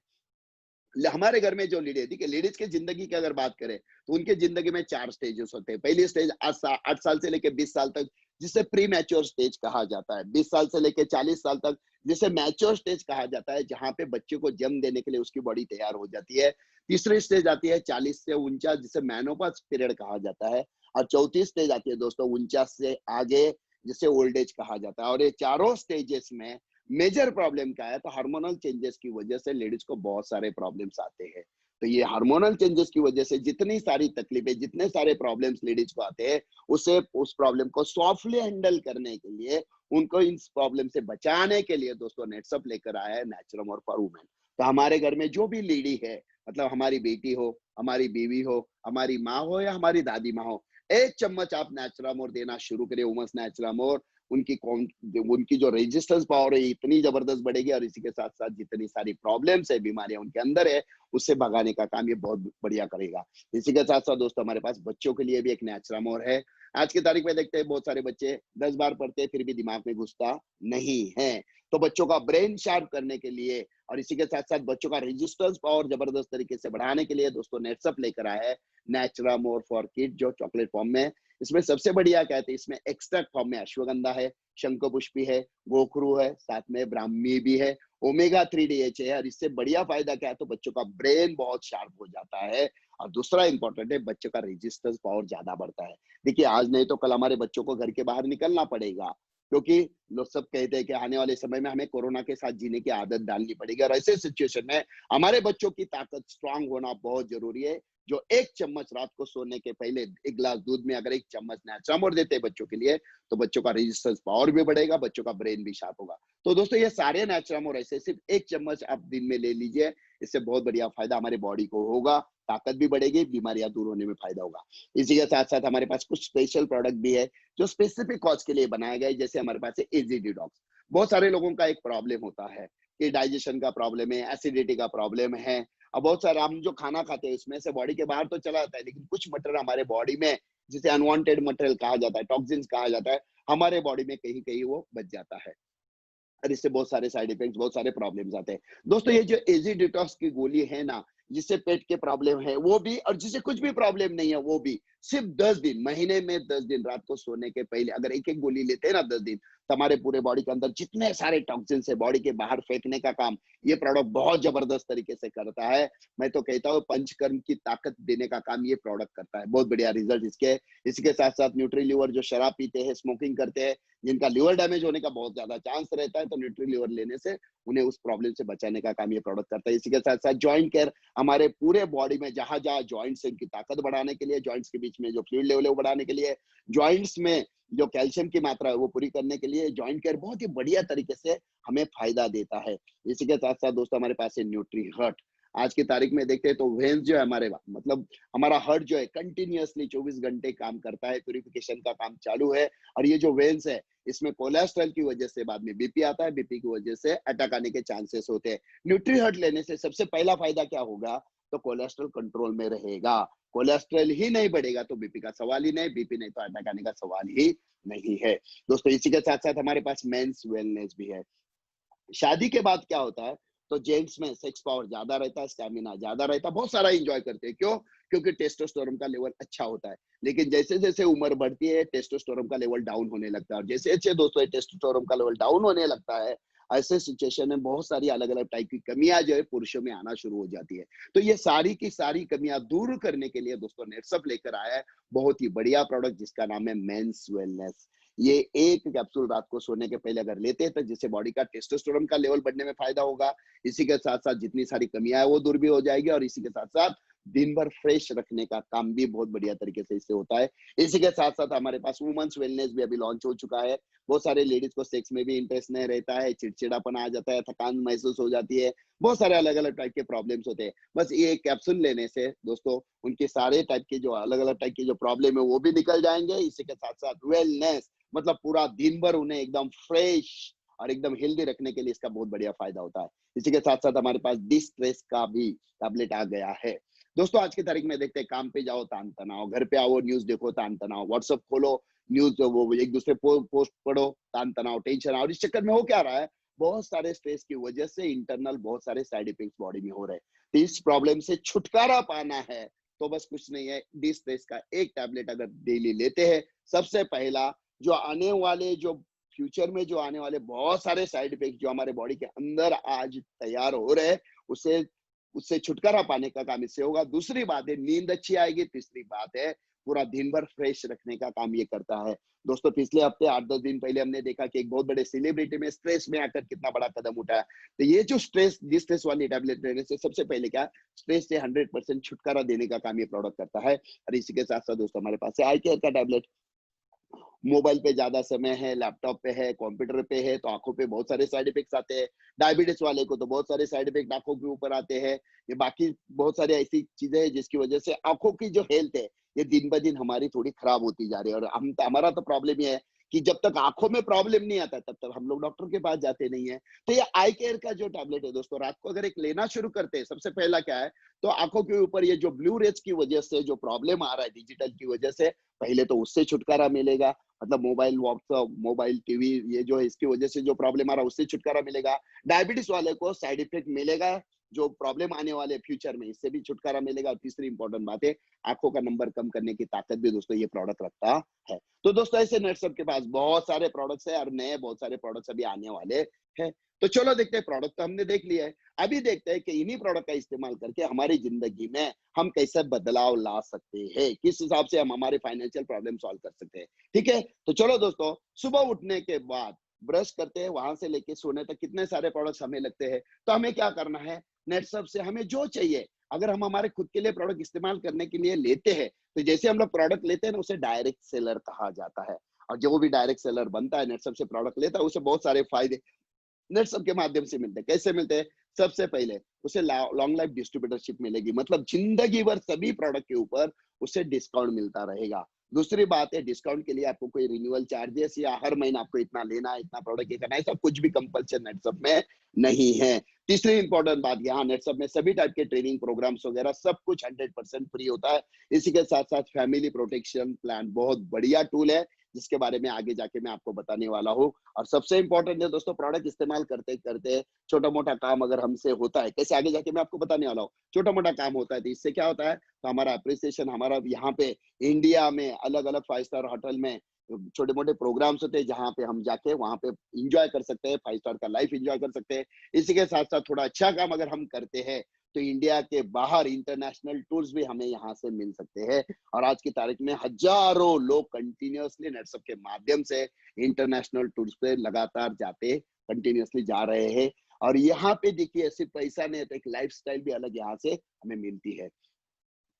हमारे घर में जो लेडी है, देखिए लेडीज की जिंदगी की अगर बात करें तो उनके जिंदगी में 4 स्टेजेस होते हैं। पहली स्टेज 8 साल से लेकर 20 साल तक जिसे प्री मैच्योर स्टेज कहा जाता है। 20 साल से लेकर 40 साल तक जिसे मैच्योर स्टेज कहा जाता है, जहां पे बच्चे को जन्म देने के लिए उसकी बॉडी तैयार हो जाती है। तीसरी स्टेज आती है 40 से 49 जिसे मेनोपॉज पीरियड कहा जाता है और चौथी स्टेज आती है दोस्तों 49 से आगे जिसे ओल्ड एज कहा जाता है। और ये चारों स्टेजेस में मेजर प्रॉब्लम क्या है तो हार्मोनल चेंजेस की वजह से लेडीज को बहुत सारे प्रॉब्लम्स आते हैं। तो ये हार्मोनल चेंजेस की वजह से जितनी सारी तकलीफें, जितने सारे प्रॉब्लम्स लेडीज को आते हैं, उसे उस प्रॉब्लम को सॉफ्टली हैंडल करने के लिए, उनको इन प्रॉब्लम से बचाने के लिए दोस्तों नेट्सअप लेकर आया है नेचुरम और फॉर वुमेन। तो हमारे घर में जो भी लेडी है, मतलब हमारी बेटी हो, हमारी बीवी हो, हमारी माँ हो या हमारी दादी माँ हो, 1 चम्मच आप नेचुरामोर देना शुरू करिए, उमस नेचुरामोर। उनकी जो रेजिस्टेंस पावर है इतनी जबरदस्त बढ़ेगी और इसी के साथ साथ जितनी सारी प्रॉब्लम्स है, बीमारियां उनके अंदर है, उससे भगाने का काम ये बहुत बढ़िया करेगा। इसी के साथ साथ दोस्तों हमारे पास बच्चों के लिए भी एक नेचुरामोर है। आज की तारीख में देखते हैं बहुत सारे बच्चे 10 बार पढ़ते हैं फिर भी दिमाग में घुसता नहीं है। तो बच्चों का ब्रेन शार्प करने के लिए और इसी के साथ साथ बच्चों का रेजिस्टेंस पावर जबरदस्त तरीके से बढ़ाने के लिए दोस्तों नेट्सअप लेकर आया है नेचुरामोर फॉर किड जो चॉकलेट फॉर्म में। इसमें सबसे बढ़िया क्या है, इसमें एक्सट्रैक्ट फॉर्म में अश्वगंधा है, शंखपुष्पी है, गोखरू है, साथ में ब्राह्मी भी है, ओमेगा 3 डीएच है और इससे बढ़िया फायदा क्या है तो बच्चों का ब्रेन बहुत शार्प हो जाता है और दूसरा इंपॉर्टेंट है बच्चों का रेजिस्टेंस पावर ज्यादा बढ़ता है। देखिए आज नहीं तो कल हमारे बच्चों को घर के बाहर निकलना पड़ेगा क्योंकि लोग सब कहते हैं कि आने वाले समय में हमें कोरोना के साथ जीने की आदत डालनी पड़ेगी और ऐसे सिचुएशन में हमारे बच्चों की ताकत स्ट्रांग होना बहुत जरूरी है। जो 1 चम्मच रात को सोने के पहले 1 गिलास दूध में अगर 1 चम्मच नेचुरामोर देते हैं बच्चों के लिए तो बच्चों का रेजिस्टेंस पावर भी बढ़ेगा, बच्चों का ब्रेन भी शार्प होगा। तो दोस्तों ये सारे नेचुरामोर ऐसे सिर्फ 1 चम्मच आप दिन में ले लीजिए, इससे बहुत बढ़िया फायदा हमारे बॉडी को होगा, ताकत भी बढ़ेगी, बीमारियां दूर होने में फायदा होगा। इसी के साथ साथ हमारे पास कुछ स्पेशल प्रोडक्ट भी है जो स्पेसिफिक कॉज के लिए बनाए गए, जैसे हमारे पास है इजी डिटॉक्स। बहुत सारे लोगों का एक प्रॉब्लम होता है कि डाइजेशन का प्रॉब्लम है, एसिडिटी का प्रॉब्लम है। अब बहुत सारा हम जो खाना खाते हैं उसमें से बॉडी के बाहर तो चला जाता है लेकिन कुछ मटेरियल हमारे बॉडी में जिसे अनवांटेड मटेरियल कहा जाता है, टॉक्सिन्स कहा जाता है, हमारे बॉडी में कहीं कहीं वो बच जाता है और इससे बहुत सारे साइड इफेक्ट्स, बहुत सारे प्रॉब्लम्स आते हैं। दोस्तों ये जो एजी डिटॉक्स की गोली है ना, जिससे पेट के प्रॉब्लम है वो भी और जिसे कुछ भी प्रॉब्लम नहीं है वो भी, सिर्फ 10 दिन, महीने में 10 दिन रात को सोने के पहले अगर एक एक गोली लेते हैं ना 10 दिन, तो हमारे पूरे बॉडी के अंदर जितने सारे टॉक्सिन्स है बॉडी के बाहर फेंकने का काम ये प्रोडक्ट बहुत जबरदस्त तरीके से करता है। मैं तो कहता हूँ पंचकर्म की ताकत देने का काम ये प्रोडक्ट करता है, बहुत बढ़िया रिजल्ट इसके। इसके साथ साथ न्यूट्री लीवर जो शराब पीते हैं, स्मोकिंग करते हैं, जिनका लिवर डैमेज होने का बहुत ज्यादा चांस रहता है, तो न्यूट्री लिवर लेने से उन्हें उस प्रॉब्लम से बचाने का काम ये प्रोडक्ट करता है। इसी के साथ साथ जॉइंट केयर, हमारे पूरे बॉडी में जहां जहां जॉइंट्स है उनकी ताकत बढ़ाने के लिए, जॉइंट्स के बीच में जो फ्लूइड लेवल है वो बढ़ाने के लिए, जॉइंट्स में जो कैल्शियम की मात्रा है वो पूरी करने के लिए जॉइंट केयर बहुत ही बढ़िया तरीके से हमें फायदा देता है। इसी के साथ साथ दोस्तों हमारे पास है न्यूट्री हर्ट। आज की तारीख में देखते हैं तो वेन्स जो है हमारे मतलब हमारा हर्ट जो है कंटिन्यूअसली 24 घंटे काम करता है, प्यूरिफिकेशन का काम चालू है और ये जो वेन्स है इसमें कोलेस्ट्रॉल की वजह से बाद में बीपी आता है, बीपी की वजह से अटैक आने के चांसेस होते हैं। न्यूट्री हर्ट लेने से सबसे पहला फायदा क्या होगा तो कोलेस्ट्रॉल कंट्रोल में रहेगा। कोलेस्ट्रॉल ही नहीं बढ़ेगा तो बीपी का सवाल ही नहीं, बीपी नहीं तो अटैक आने का सवाल ही नहीं है। दोस्तों इसी के साथ साथ हमारे पास मेंस वेलनेस भी है। शादी के बाद क्या होता है तो जेंट्स में सेक्स पावर ज्यादा रहता है, स्टैमिना ज्यादा रहता है, बहुत सारा एंजॉय करते हैं। क्यों? क्योंकि टेस्टोस्टेरोन का लेवल अच्छा होता है। लेकिन जैसे जैसे उम्र बढ़ती है टेस्टोस्टेरोन का लेवल डाउन होने लगता है और जैसे जैसे दोस्तों टेस्टोस्टेरोन का लेवल डाउन होने लगता है ऐसे सिचुएशन में बहुत सारी अलग-अलग टाइप की कमियाँ जो है पुरुषों में आना शुरू हो जाती है। तो ये सारी की सारी कमियाँ दूर करने के लिए दोस्तों नेटसप लेकर आया है बहुत ही बढ़िया प्रोडक्ट जिसका नाम है मेंस वेलनेस। ये एक कैप्सूल रात को सोने के पहले अगर लेते हैं तो जिससे बॉडी का टेस्टोस्टेरोन का लेवल बढ़ने में फायदा होगा। इसी के साथ-साथ जितनी सारी कमियाँ हैं वो दूर भी हो जाएगी और इसी के साथ-साथ दिन भर फ्रेश रखने का काम भी बहुत बढ़िया तरीके से इससे होता है। इसी के साथ-साथ हमारे पास वुमेन्स वेलनेस भी अभी लॉन्च हो चुका है। बहुत सारे लेडीज़ को सेक्स में भी इंटरेस्ट नहीं रहता है, चिड़चिड़ापन आ जाता है, थकान महसूस हो जाती है, बहुत सारे अलग-अलग टाइप के प्रॉब्लम्स होते हैं। बस ये कैप्सूल लेने से दोस्तों उनके सारे टाइप के जो अलग-अलग टाइप के जो प्रॉब्लम है वो भी निकल जाएँगे। इसी के साथ-साथ वेलनेस मतलब पूरा दिन भर उन्हें एकदम फ्रेश और एकदम हेल्दी रखने के लिए इसका बहुत बढ़िया फ़ायदा होता है। इसी के साथ-साथ हमारे पास डिस्ट्रेस का भी टैबलेट आ गया है। दोस्तों आज की तारीख में देखते हैं काम पे जाओ तान-तनाव, घर पे आओ न्यूज़ देखो तान-तनाव, व्हाट्सएप खोलो न्यूज़ वो एक दूसरे पोस्ट पढ़ो तान-तनाव, टेंशन और इस चक्कर में हो क्या रहा है, बहुत सारे स्ट्रेस की वजह से इंटरनल बहुत सारे साइड इफेक्ट्स बॉडी में हो रहे हैं। तो इस प्रॉब्लम से छुटकारा पाना है, तो बस कुछ नहीं है, डिस्ट्रेस का एक टैबलेट अगर डेली लेते हैं, सबसे पहला जो आने वाले जो फ्यूचर में जो आने वाले बहुत सारे साइड इफेक्ट जो हमारे बॉडी के अंदर आज तैयार हो रहे हैं, उसे उससे छुटकारा पाने का काम इससे होगा। दूसरी बात है नींद अच्छी आएगी, तीसरी बात है पूरा दिन भर फ्रेश रखने का काम ये करता है। दोस्तों पिछले हफ्ते 8-10 दिन पहले हमने देखा कि एक बहुत बड़े सेलिब्रिटी में स्ट्रेस में आकर कितना बड़ा कदम उठाया। तो ये जो डिस्ट्रेस वाली टैबलेट लेने से सबसे पहले क्या स्ट्रेस से 100% छुटकारा देने का काम ये प्रोडक्ट करता है। और इसी के साथ-साथ दोस्तों हमारे पास है आई केयर का टैबलेट। मोबाइल पे ज़्यादा समय है, लैपटॉप पे है, कंप्यूटर पे है, तो आँखों पे बहुत सारे साइड इफ़ेक्ट्स आते हैं। डायबिटीज़ वाले को तो बहुत सारे साइड इफ़ेक्ट आँखों के ऊपर आते हैं। ये बाकी बहुत सारी ऐसी चीज़ें हैं जिसकी वज़ह से आँखों की जो हेल्थ है, ये दिन-ब-दिन हमारी थोड़ी खराब होती जा रही है और हमारा तो प्रॉब्लम ये है कि जब तक आँखों में प्रॉब्लम नहीं आता, तब तक हम लोग डॉक्टर के पास जाते नहीं हैं। तो ये आई केयर का जो टैबलेट है दोस्तों, रात को अगर एक लेना शुरू करते हैं, सबसे पहला क्या है, तो आँखों के ऊपर ये जो ब्लू रेज़ की वज़ह से जो प्रॉब्लम आ रहा है डिजिटल की वज़ह से, पहले तो उससे छुटकारा मिलेगा। मतलब मोबाइल, व्हाट्सएप, मोबाइल, टीवी ये जो है इसकी वजह से जो प्रॉब्लम आ रहा है उससे छुटकारा मिलेगा। डायबिटीज़ वाले को साइड इफेक्ट मिलेगा, जो प्रॉब्लम आने वाले फ्यूचर में इससे भी छुटकारा मिलेगा और तीसरी इंपॉर्टेंट बात है, आँखों का नंबर कम करने की ताकत भी दोस्तों ये प्रोडक्ट रखता है। तो दोस्तों ऐसे नेटसप के पास बहुत सारे प्रोडक्ट्स हैं और नए बहुत सारे प्रोडक्ट्स अभी आने वाले हैं। तो चलो देखते हैं प्रोडक्ट तो हमने देख लिया है। अभी देखते हैं कि इन्हीं प्रोडक्ट का इस्तेमाल करके हमारी ज़िंदगी में हम कैसे बदलाव ला सकते हैं, किस हिसाब से हम हमारे फाइनेंशियल प्रॉब्लम सॉल्व कर सकते हैं। ठीक है? तो चलो दोस्तों, सुबह उठने के बाद ब्रश करते हैं, वहां से लेके सोने तक कितने सारे प्रोडक्ट्स हमें लगते हैं। तो हमें क्या करना है, नेटसप से हमें जो चाहिए, अगर हम हमारे खुद के लिए प्रोडक्ट इस्तेमाल करने के लिए लेते हैं, तो जैसे हम लोग प्रोडक्ट लेते हैं ना, उसे डायरेक्ट सेलर कहा जाता है। और जो भी डायरेक्ट सेलर बनता है, नेटसप से प्रोडक्ट लेता है, उसे बहुत सारे फायदे नेटसप के माध्यम से मिलते हैं। कैसे मिलते हैं? सबसे पहले उसे लॉन्ग लाइफ डिस्ट्रीब्यूटरशिप मिलेगी, मतलब जिंदगी भर सभी प्रोडक्ट के ऊपर उसे डिस्काउंट मिलता रहेगा। दूसरी बात है डिस्काउंट के लिए आपको कोई रिन्यूअल चार्जेस या हर महीने आपको इतना लेना है, इतना प्रोडक्ट ये करना है, सब कुछ भी कंपल्सन नेटसप में नहीं है। तीसरी इंपॉर्टेंट बात, यहाँ नेटसप में सभी टाइप के ट्रेनिंग प्रोग्राम्स वगैरह सब कुछ 100% फ्री होता है। इसी के साथ साथ फैमिली प्रोटेक्शन प्लान बहुत बढ़िया टूल है, जिसके बारे में आगे जाके मैं आपको बताने वाला हूँ। और सबसे इंपॉर्टेंट है दोस्तों, प्रोडक्ट इस्तेमाल करते करते छोटा मोटा काम अगर हमसे होता है, कैसे आगे जाके मैं आपको बताने वाला हूँ। छोटा मोटा काम होता है तो इससे क्या होता है, तो हमारा अप्रिसिएशन, हमारा यहाँ पे इंडिया में अलग अलग 5 स्टार होटल में छोटे मोटे प्रोग्राम्स होते हैं जहाँ पे हम जाके वहां पे इंजॉय कर सकते हैं, 5 स्टार का लाइफ इंजॉय कर सकते हैं। इसी के साथ साथ थोड़ा अच्छा काम अगर हम करते हैं तो इंडिया के बाहर इंटरनेशनल टूर्स भी हमें यहाँ से मिल सकते हैं। और आज की तारीख में हजारों लोग कंटिन्यूअसली नेटसप के माध्यम से इंटरनेशनल टूर्स पे लगातार जाते कंटिन्यूअसली जा रहे हैं। और यहाँ पे देखिए सिर्फ पैसा नहीं है, तो एक लाइफस्टाइल भी अलग यहाँ से हमें मिलती है।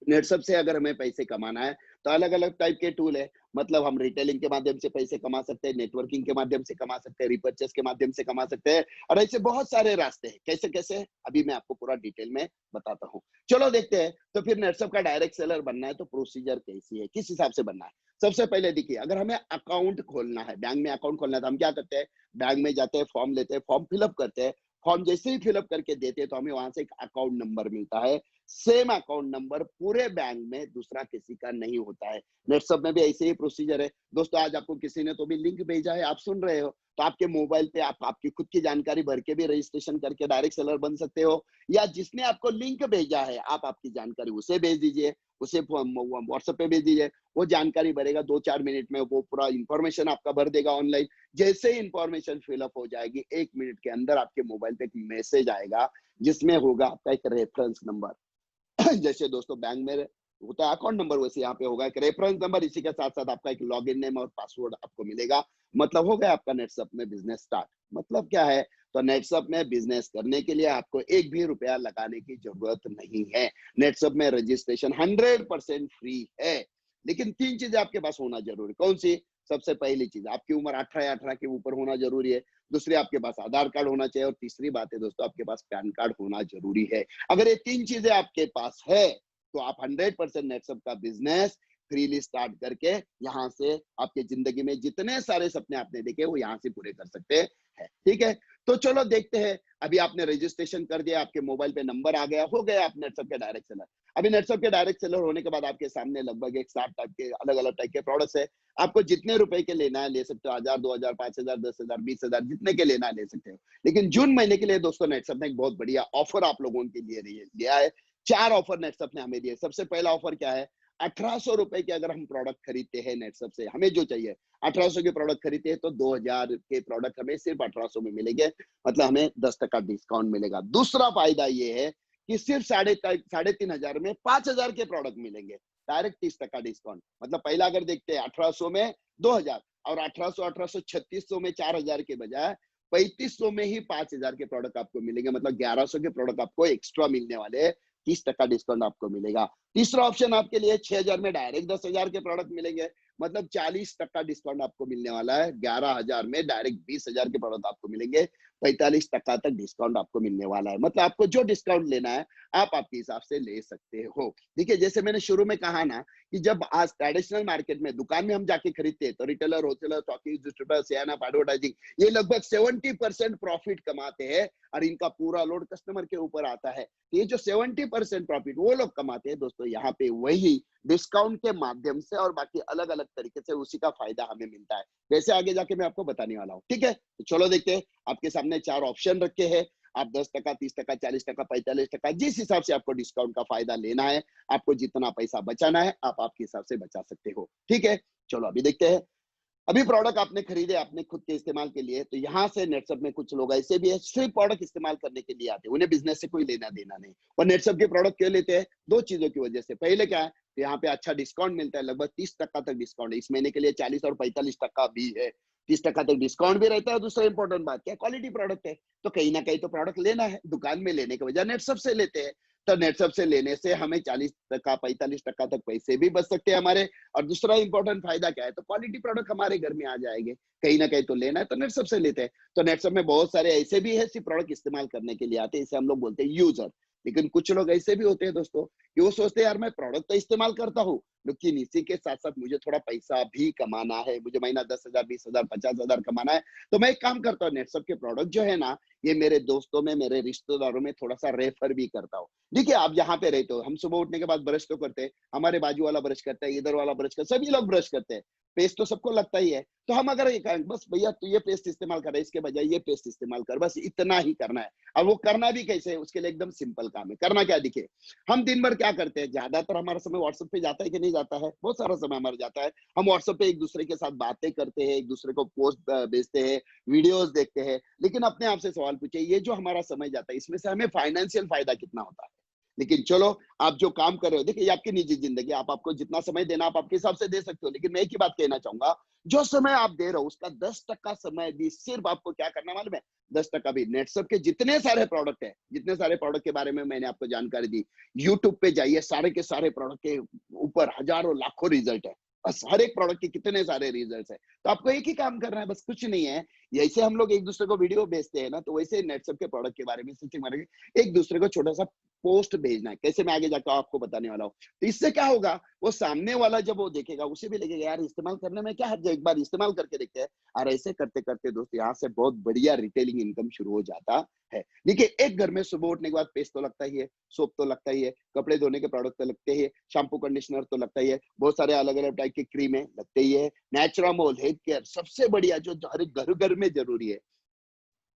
नेटसप से अगर हमें पैसे कमाना है तो अलग अलग टाइप के टूल है। मतलब हम रिटेलिंग के माध्यम से पैसे कमा सकते हैं, नेटवर्किंग के माध्यम से कमा सकते हैं, रिपर्चेस के माध्यम से कमा सकते हैं और ऐसे बहुत सारे रास्ते हैं। कैसे कैसे अभी मैं आपको पूरा डिटेल में बताता हूँ। चलो देखते हैं। तो फिर नेटसप का डायरेक्ट सेलर बनना है तो प्रोसीजर कैसी है, किस हिसाब से बनना है। सबसे पहले देखिए, अगर हमें अकाउंट खोलना है, बैंक में अकाउंट खोलना है, तो हम क्या करते हैं, बैंक में जाते हैं, फॉर्म लेते हैं, फॉर्म फिलअप करते हैं। फॉर्म जैसे ही फिलअप करके देते हैं तो हमें वहां से एक अकाउंट नंबर मिलता है। सेम अकाउंट नंबर पूरे बैंक में दूसरा किसी का नहीं होता है। नेटसप में भी ऐसे ही प्रोसीजर है। दोस्तों आज आपको किसी ने तो भी लिंक भेजा है, आप सुन रहे हो, तो आपके मोबाइल पे आप आपकी खुद की जानकारी भर के भी रजिस्ट्रेशन करके डायरेक्ट सेलर बन सकते हो, या जिसने आपको लिंक भेजा है आप आपकी जानकारी उसे भेज दीजिए, उसे व्हाट्सएप पे भेज दीजिए। वो जानकारी भरेगा, 2-4 मिनट में वो पूरा इंफॉर्मेशन आपका भर देगा ऑनलाइन। जैसे ही इंफॉर्मेशन फिलअप हो जाएगी, 1 मिनट के अंदर आपके मोबाइल पे एक मैसेज आएगा जिसमें होगा आपका एक रेफरेंस नंबर। जैसे दोस्तों बैंक में होता है अकाउंट नंबर, वैसे यहाँ पे होगा एक रेफरेंस नंबर, इसी के साथ साथ आपका एक लॉगिन नेम और पासवर्ड आपको मिलेगा। मतलब हो गया आपका नेटसप में बिजनेस स्टार्ट। मतलब क्या है, तो नेटसप में बिजनेस करने के लिए आपको एक भी रुपया लगाने की जरूरत नहीं है। नेटसप में रजिस्ट्रेशन 100% फ्री है, लेकिन 3 चीजें आपके पास होना जरूरी। कौन सी? सबसे पहली चीज, आपकी उम्र 18 या 18 के ऊपर होना जरूरी है। दूसरी, आपके पास आधार कार्ड होना चाहिए, और तीसरी बात है दोस्तों, आपके पास पैन कार्ड होना जरूरी है। अगर ये 3 चीजें आपके पास है, तो आप 100% नेटसप का बिजनेस फ्रीली स्टार्ट करके यहाँ से आपके जिंदगी में जितने सारे सपने आपने देखे वो यहाँ से पूरे कर सकते हैं। ठीक है, तो चलो देखते हैं। अभी आपने रजिस्ट्रेशन कर दिया, आपके मोबाइल पे नंबर आ गया, हो गया आप नेटसप के डायरेक्ट सेलर। अभी नेटसप के डायरेक्ट सेलर होने के बाद आपके सामने लगभग एक 60 टाइप के अलग अलग टाइप के प्रोडक्ट्स है। आपको जितने रुपए के लेना है ले सकते हो, 1000, 2000, 5000, 10,000, 20,000, जितने के लेना है ले सकते हो। लेकिन जून महीने के लिए दोस्तों नेटसप ने एक बहुत बढ़िया ऑफर आप लोगों के लिए लिया है। 4 ऑफर नेटसप ने हमें दिए। सबसे पहला ऑफर क्या है, 1800 रुपए के अगर हम प्रोडक्ट खरीदते हैं नेटसप से, हमें जो चाहिए 1800 के प्रोडक्ट खरीदते हैं, तो 2000 के प्रोडक्ट हमें सिर्फ 1800 में मिलेंगे। मतलब हमें 10% डिस्काउंट मिलेगा। दूसरा फायदा ये है कि सिर्फ 3,500 में 5000 के प्रोडक्ट मिलेंगे, डायरेक्ट 30% डिस्काउंट। मतलब पहला अगर देखते हैं 1800 में 2000, और 1800, 1800, 3600 में 4000 के बजाय 3500 में ही 5000 के प्रोडक्ट आपको मिलेंगे। मतलब 1100 के प्रोडक्ट आपको एक्स्ट्रा मिलने वाले हैं, 30% डिस्काउंट आपको मिलेगा। तीसरा ऑप्शन आपके लिए 6000 में डायरेक्ट 10,000 के प्रोडक्ट मिलेंगे। मतलब 40% डिस्काउंट आपको मिलने वाला है। 11,000 में डायरेक्ट 20,000 के प्रोडक्ट आपको मिलेंगे। 45% तक डिस्काउंट आपको मिलने वाला है। मतलब आपको जो डिस्काउंट लेना है आप आपके हिसाब से ले सकते हो। देखिए, जैसे मैंने शुरू में कहा ना कि जब आज ट्रेडिशनल मार्केट में दुकान में हम जाके खरीदते हैं, तो रिटेलर, होलसेलर, स्टॉकिस्ट, डिस्ट्रीब्यूटर, सियाना, एडवर्टाइजिंग, ये लगभग 70% प्रॉफिट कमाते हैं, और इनका पूरा लोड कस्टमर के ऊपर आता है। ये जो 70% प्रॉफिट वो लोग कमाते हैं दोस्तों, यहाँ पे वही डिस्काउंट के माध्यम से और बाकी अलग अलग तरीके से उसी का फायदा हमें मिलता है। वैसे आगे जाके मैं आपको बताने वाला हूँ। ठीक है, तो चलो देखते हैं। आपके सामने 4 ऑप्शन रखे हैं। आप 10%, 30%, 40%, 45%, जिस हिसाब से आपको डिस्काउंट का फायदा लेना है, आपको जितना पैसा बचाना है, आप आपके हिसाब से बचा सकते हो। ठीक है, चलो अभी देखते हैं। अभी प्रोडक्ट आपने खरीदे अपने खुद के इस्तेमाल के लिए, तो यहाँ से नेटसप में कुछ लोग ऐसे भी है सिर्फ प्रोडक्ट इस्तेमाल करने के लिए आते हैं, उन्हें बिजनेस से कोई लेना देना नहीं। और नेटसप के प्रोडक्ट क्यों लेते हैं? 2 चीजों की वजह से। पहले क्या है, तो यहाँ पे अच्छा डिस्काउंट मिलता है, लगभग 30% तक डिस्काउंट है। इस महीने के लिए 40 और 45% भी है। 30% तक डिस्काउंट भी रहता है। दूसरा इंपॉर्टेंट बात क्या, क्वालिटी प्रोडक्ट है, तो कहीं ना कहीं तो प्रोडक्ट लेना है, दुकान में लेने के बजाय नेटसप से लेते हैं। तो नेटसप से लेने से हमें 40%, 45% तक पैसे भी बच सकते हैं हमारे। और दूसरा इंपॉर्टेंट फायदा क्या है, तो क्वालिटी प्रोडक्ट हमारे घर में आ जाएंगे। कहीं ना कहीं तो लेना है तो नेटसप से लेते हैं। तो नेटसप में बहुत सारे ऐसे भी है सिर्फ प्रोडक्ट इस्तेमाल करने के लिए आते हैं, इसे हम लोग बोलते हैं यूजर। लेकिन कुछ लोग ऐसे भी होते हैं दोस्तों कि वो सोचते हैं यार मैं प्रोडक्ट तो इस्तेमाल करता हूँ, लेकिन इसी के साथ साथ मुझे थोड़ा पैसा भी कमाना है, मुझे महीना 10,000, 20,000, 50,000 कमाना है। तो मैं एक काम करता हूँ, नेटसप के प्रोडक्ट जो है ना, ये मेरे दोस्तों में, मेरे रिश्तेदारों में थोड़ा सा रेफर भी करता हूँ। देखिए, आप जहाँ पे रहते हो, हम सुबह उठने के बाद ब्रश तो करते हैं, हमारे बाजू वाला ब्रश करता है, इधर वाला ब्रश करता है, सभी लोग ब्रश करते हैं। पेस्ट तो सबको लगता ही है। तो हम अगर ये कहें बस भैया तू ये पेस्ट इस्तेमाल कर, इसके बजाय ये पेस्ट इस्तेमाल कर, बस इतना ही करना है। और वो करना भी कैसे है, उसके लिए एकदम सिंपल काम है। करना क्या, देखिए, हम दिन भर क्या करते हैं, ज्यादातर हमारा समय व्हाट्सएप पे जाता है कि नहीं जाता है? बहुत सारा समय हमारा जाता है। हम व्हाट्सएप पे एक दूसरे के साथ बातें करते हैं, एक दूसरे को पोस्ट भेजते हैं, वीडियोस देखते हैं। लेकिन अपने आप से सवाल पूछिए, ये जो हमारा समय जाता है, इसमें से हमें फाइनेंशियल फायदा कितना होता है? लेकिन चलो, आप जो काम कर रहे हो, देखिए ये आपकी निजी जिंदगी, आप आपको जितना समय देना आप आपके हिसाब से दे सकते हो। लेकिन मैं एक ही बात कहना चाहूंगा, जो समय आप दे रहे हो उसका 10% समय भी सिर्फ आपको क्या करना मालूम है? 10% भी नेटसप के जितने सारे प्रोडक्ट है, जितने सारे प्रोडक्ट के बारे में मैंने आपको जानकारी दी, यूट्यूब पे जाइए, सारे के सारे प्रोडक्ट के ऊपर हजारों लाखों रिजल्ट है। बस हर एक प्रोडक्ट के कितने सारे रिजल्ट है। तो आपको एक ही काम करना है, बस कुछ नहीं है। जैसे हम लोग एक दूसरे को वीडियो भेजते हैं ना, तो वैसे नेटसप के प्रोडक्ट के बारे में, एक दूसरे को छोटा सा पोस्ट भेजना है। कैसे, मैं आगे जाकर आपको बताने वाला हूँ। तो इससे क्या होगा, वो सामने वाला जब वो देखेगा उसे भी लगेगा यार इस्तेमाल करने में क्या हर्ज है, एक बार इस्तेमाल करके देखते हैं। और ऐसे करते करते दोस्तों यहाँ से बहुत बढ़िया रिटेलिंग इनकम शुरू हो जाता है। देखिए, एक घर में सुबह उठने के बाद पेस्ट तो लगता ही है, सोप तो लगता ही है, कपड़े धोने के प्रोडक्ट तो लगते ही है, शैम्पू कंडीशनर तो लगता ही है, बहुत सारे अलग अलग टाइप की क्रीमें लगते ही है, नेचुरामोल, हेयर केयर, सबसे बढ़िया जो हर एक घर घर में जरूरी है।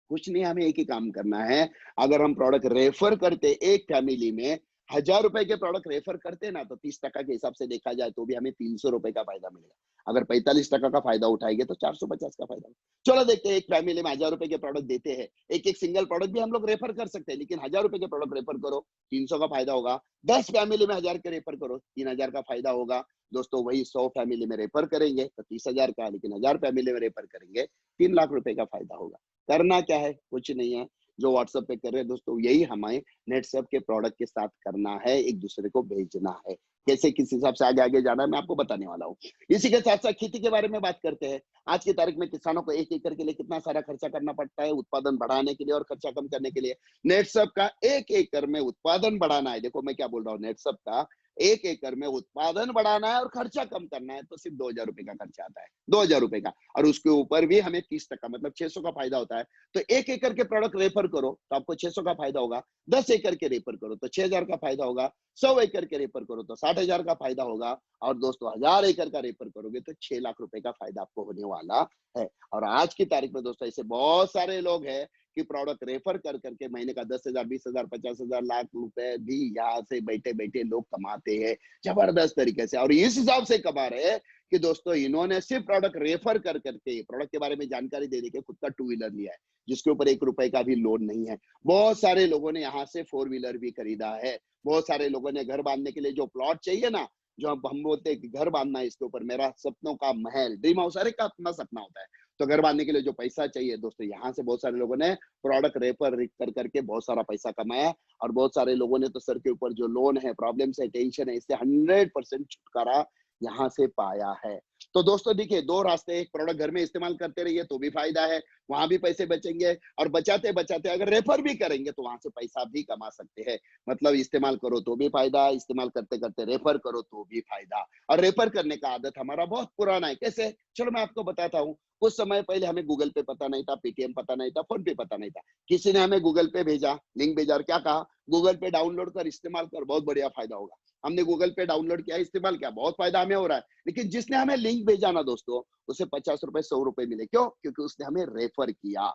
कुछ नहीं, हमें एक ही काम करना है। अगर हम प्रोडक्ट रेफर करते एक फैमिली में, 1000 रुपए के प्रोडक्ट रेफर करते ना, तो 30% के हिसाब से देखा जाए तो भी हमें 300 रुपए का फायदा मिलेगा। अगर 45% का फायदा उठाएंगे तो 450 का फायदा। चलो देखते हैं, एक फैमिली में 1000 रुपए के प्रोडक्ट देते हैं, एक एक सिंगल प्रोडक्ट भी हम लोग रेफर कर सकते हैं, लेकिन 1000 रुपए के प्रोडक्ट रेफर करो, 300 का फायदा होगा। 10 फैमिली में 1000 के रेफर करो, 3000 का फायदा होगा। दोस्तों वही 100 फैमिली में रेफर करेंगे तो 30,000 का, लेकिन 1000 फैमिली में रेफर करेंगे 3 लाख रुपए का फायदा होगा। करना क्या है, कुछ नहीं है, जो व्हाट्सएप पे कर रहे हैं दोस्तों, यही हमें नेटसप के प्रोडक्ट के साथ करना है, एक दूसरे को भेजना है। कैसे, किस हिसाब से आगे आगे जाना है, मैं आपको बताने वाला हूँ। इसी के साथ साथ खेती के बारे में बात करते हैं। आज की तारीख में किसानों को 1 एकड़ के लिए कितना सारा खर्चा करना पड़ता है उत्पादन बढ़ाने के लिए और खर्चा कम करने के लिए। नेटसप का 1 एकड़ में उत्पादन बढ़ाना है, देखो मैं क्या बोल रहा हूँ, नेटसप का 1 एकड़ में उत्पादन बढ़ाना है और खर्चा कम करना है, तो सिर्फ 2000 रुपए का खर्चा आता है, 2000 रुपए का। और उसके ऊपर भी हमें 30% मतलब 600 का फायदा होता है। तो 1 एकड़ के प्रोडक्ट रेफर करो तो आपको 600 का फायदा होगा। 10 एकड़ के रेफर करो तो 6000 का फायदा होगा। 100 एकड़ के रेफर करो तो 60,000 का फायदा होगा। और दोस्तों 1000 एकड़ का रेफर करोगे तो 6 लाख रुपए का फायदा आपको होने वाला है। और आज की तारीख में दोस्तों ऐसे बहुत सारे लोग हैं कि प्रोडक्ट रेफर कर करके महीने का 10,000, 20,000, 50,000, लाख रुपए भी यहाँ से बैठे बैठे लोग कमाते हैं जबरदस्त तरीके से। और इस हिसाब से कमा रहे हैं कि दोस्तों इन्होंने सिर्फ प्रोडक्ट रेफर कर करके प्रोडक्ट के बारे में जानकारी दे के खुद का 2 व्हीलर लिया है, जिसके ऊपर 1 रुपए का भी लोन नहीं है। बहुत सारे लोगों ने यहाँ से 4 व्हीलर भी खरीदा है। बहुत सारे लोगों ने घर बांधने के लिए जो प्लॉट चाहिए ना, जो अब हम बोलते हैं कि घर बांधना है इसके ऊपर, मेरा सपनों का महल, ड्रीम हाउस, हर एक का अपना सपना होता है। तो घर बांधने के लिए जो पैसा चाहिए दोस्तों, यहाँ से बहुत सारे लोगों ने प्रोडक्ट रेफर कर करके बहुत सारा पैसा कमाया। और बहुत सारे लोगों ने तो सर के ऊपर जो लोन है, प्रॉब्लम्स है, टेंशन है, इससे 100% छुटकारा यहाँ से पाया है। तो दोस्तों देखिए, 2 रास्ते, एक प्रोडक्ट घर में इस्तेमाल करते रहिए तो भी फायदा है, वहां भी पैसे बचेंगे। और बचाते बचाते अगर रेफर भी करेंगे तो वहां से पैसा भी कमा सकते हैं। मतलब इस्तेमाल करो तो भी फायदा, इस्तेमाल करते करते रेफर करो तो भी फायदा। और रेफर करने का आदत हमारा बहुत पुराना है। कैसे, चलो मैं आपको बताता हूँ। कुछ समय पहले हमें गूगल पे पता नहीं था, पेटीएम पता नहीं था, फोन पे पता नहीं था। किसी ने हमें गूगल पे भेजा, लिंक भेजा और क्या कहा, गूगल पे डाउनलोड कर इस्तेमाल कर, बहुत बढ़िया फायदा होगा। हमने गूगल पे डाउनलोड किया, इस्तेमाल किया, बहुत फायदा हमें हो रहा है। लेकिन जिसने हमें लिंक भेजा ना दोस्तों, उसे 50 रुपए, 100 रुपए मिले। क्यों? क्योंकि उसने हमें रेफर किया।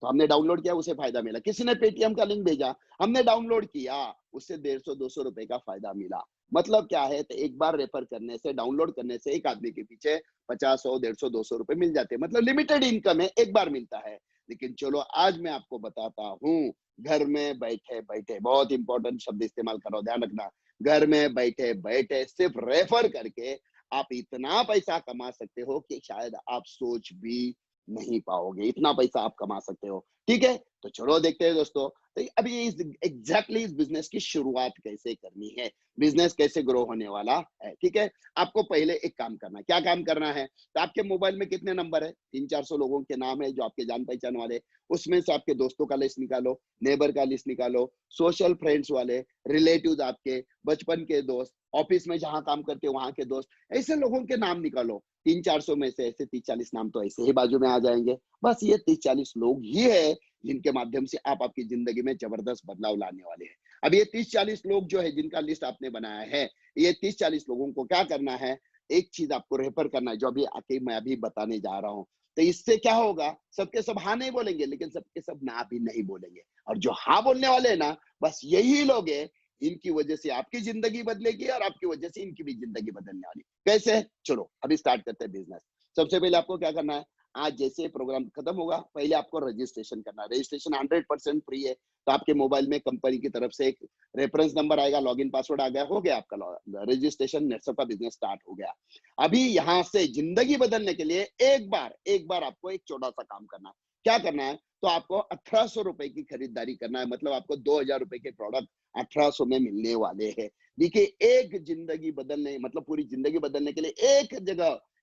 तो हमने डाउनलोड किया, उसे फायदा मिला। किसी ने पेटीएम का लिंक भेजा, हमने डाउनलोड किया, उससे 150, 200 रुपए का फायदा मिला। मतलब क्या है, तो एक बार रेफर करने से, डाउनलोड करने से एक आदमी के पीछे 50, 100, 150, 200 रुपए मिल जाते हैं। मतलब लिमिटेड इनकम है, एक बार मिलता है। लेकिन चलो आज मैं आपको बताता हूँ, घर में बैठे बैठे, बहुत इंपॉर्टेंट शब्द इस्तेमाल करो, ध्यान रखना, घर में बैठे बैठे सिर्फ रेफर करके आप इतना पैसा कमा सकते हो कि शायद आप सोच भी नहीं पाओगे, इतना पैसा आप कमा सकते हो। ठीक है, तो चलो देखते हैं दोस्तों। तो अभी इस एग्जैक्टली इस बिजनेस की शुरुआत कैसे करनी है, बिजनेस कैसे ग्रो होने वाला है। ठीक है, आपको पहले एक काम करना है। क्या काम करना है, तो आपके मोबाइल में कितने नंबर है, 300-400 लोगों के नाम है जो आपके जान पहचान वाले। उसमें से आपके दोस्तों का लिस्ट निकालो, नेबर का लिस्ट निकालो, सोशल फ्रेंड्स वाले, रिलेटिव्स आपके, बचपन के दोस्त, ऑफिस में जहां काम करते हो वहां के दोस्त, ऐसे लोगों के नाम निकालो। 300-400 में से ऐसे 30-40 नाम तो ऐसे ही बाजू में आ जाएंगे। बस ये 30-40 लोग ही है जिनके माध्यम से आप आपकी जिंदगी में जबरदस्त बदलाव लाने वाले हैं। अब ये 30-40 लोग जो है जिनका लिस्ट आपने बनाया है, ये 30-40 लोगों को क्या करना है, एक चीज आपको रेफर करना है, जो अभी आके मैं अभी बताने जा रहा हूँ। तो इससे क्या होगा, सबके सब हाँ नहीं बोलेंगे, लेकिन सबके सब ना भी नहीं बोलेंगे। और जो हाँ बोलने वाले हैं ना, बस यही लोग हैं, इनकी वजह से आपकी जिंदगी बदलेगी और आपकी वजह से इनकी भी जिंदगी बदलने वाली। कैसे, चलो अभी स्टार्ट करते हैं बिजनेस। सबसे पहले आपको क्या करना है, आज जैसे प्रोग्राम खत्म होगा, पहले आपको रजिस्ट्रेशन करना है। रजिस्ट्रेशन 100% फ्री है। तो आपके मोबाइल में कंपनी की तरफ से एक रेफरेंस नंबर आएगा, लॉगिन पासवर्ड आ गया, हो गया आपका रजिस्ट्रेशन, नेटसप का बिजनेस स्टार्ट हो गया। अभी यहाँ से जिंदगी बदलने के लिए एक बार आपको एक छोटा सा काम करना है। क्या करना है, तो आपको 1800 रुपए की खरीदारी करना है। मतलब आपको 2000 रुपए के प्रोडक्ट 1800 में मिलने वाले हैं। देखिए, एक जिंदगी बदलने मतलब पूरी जिंदगी बदलने के लिए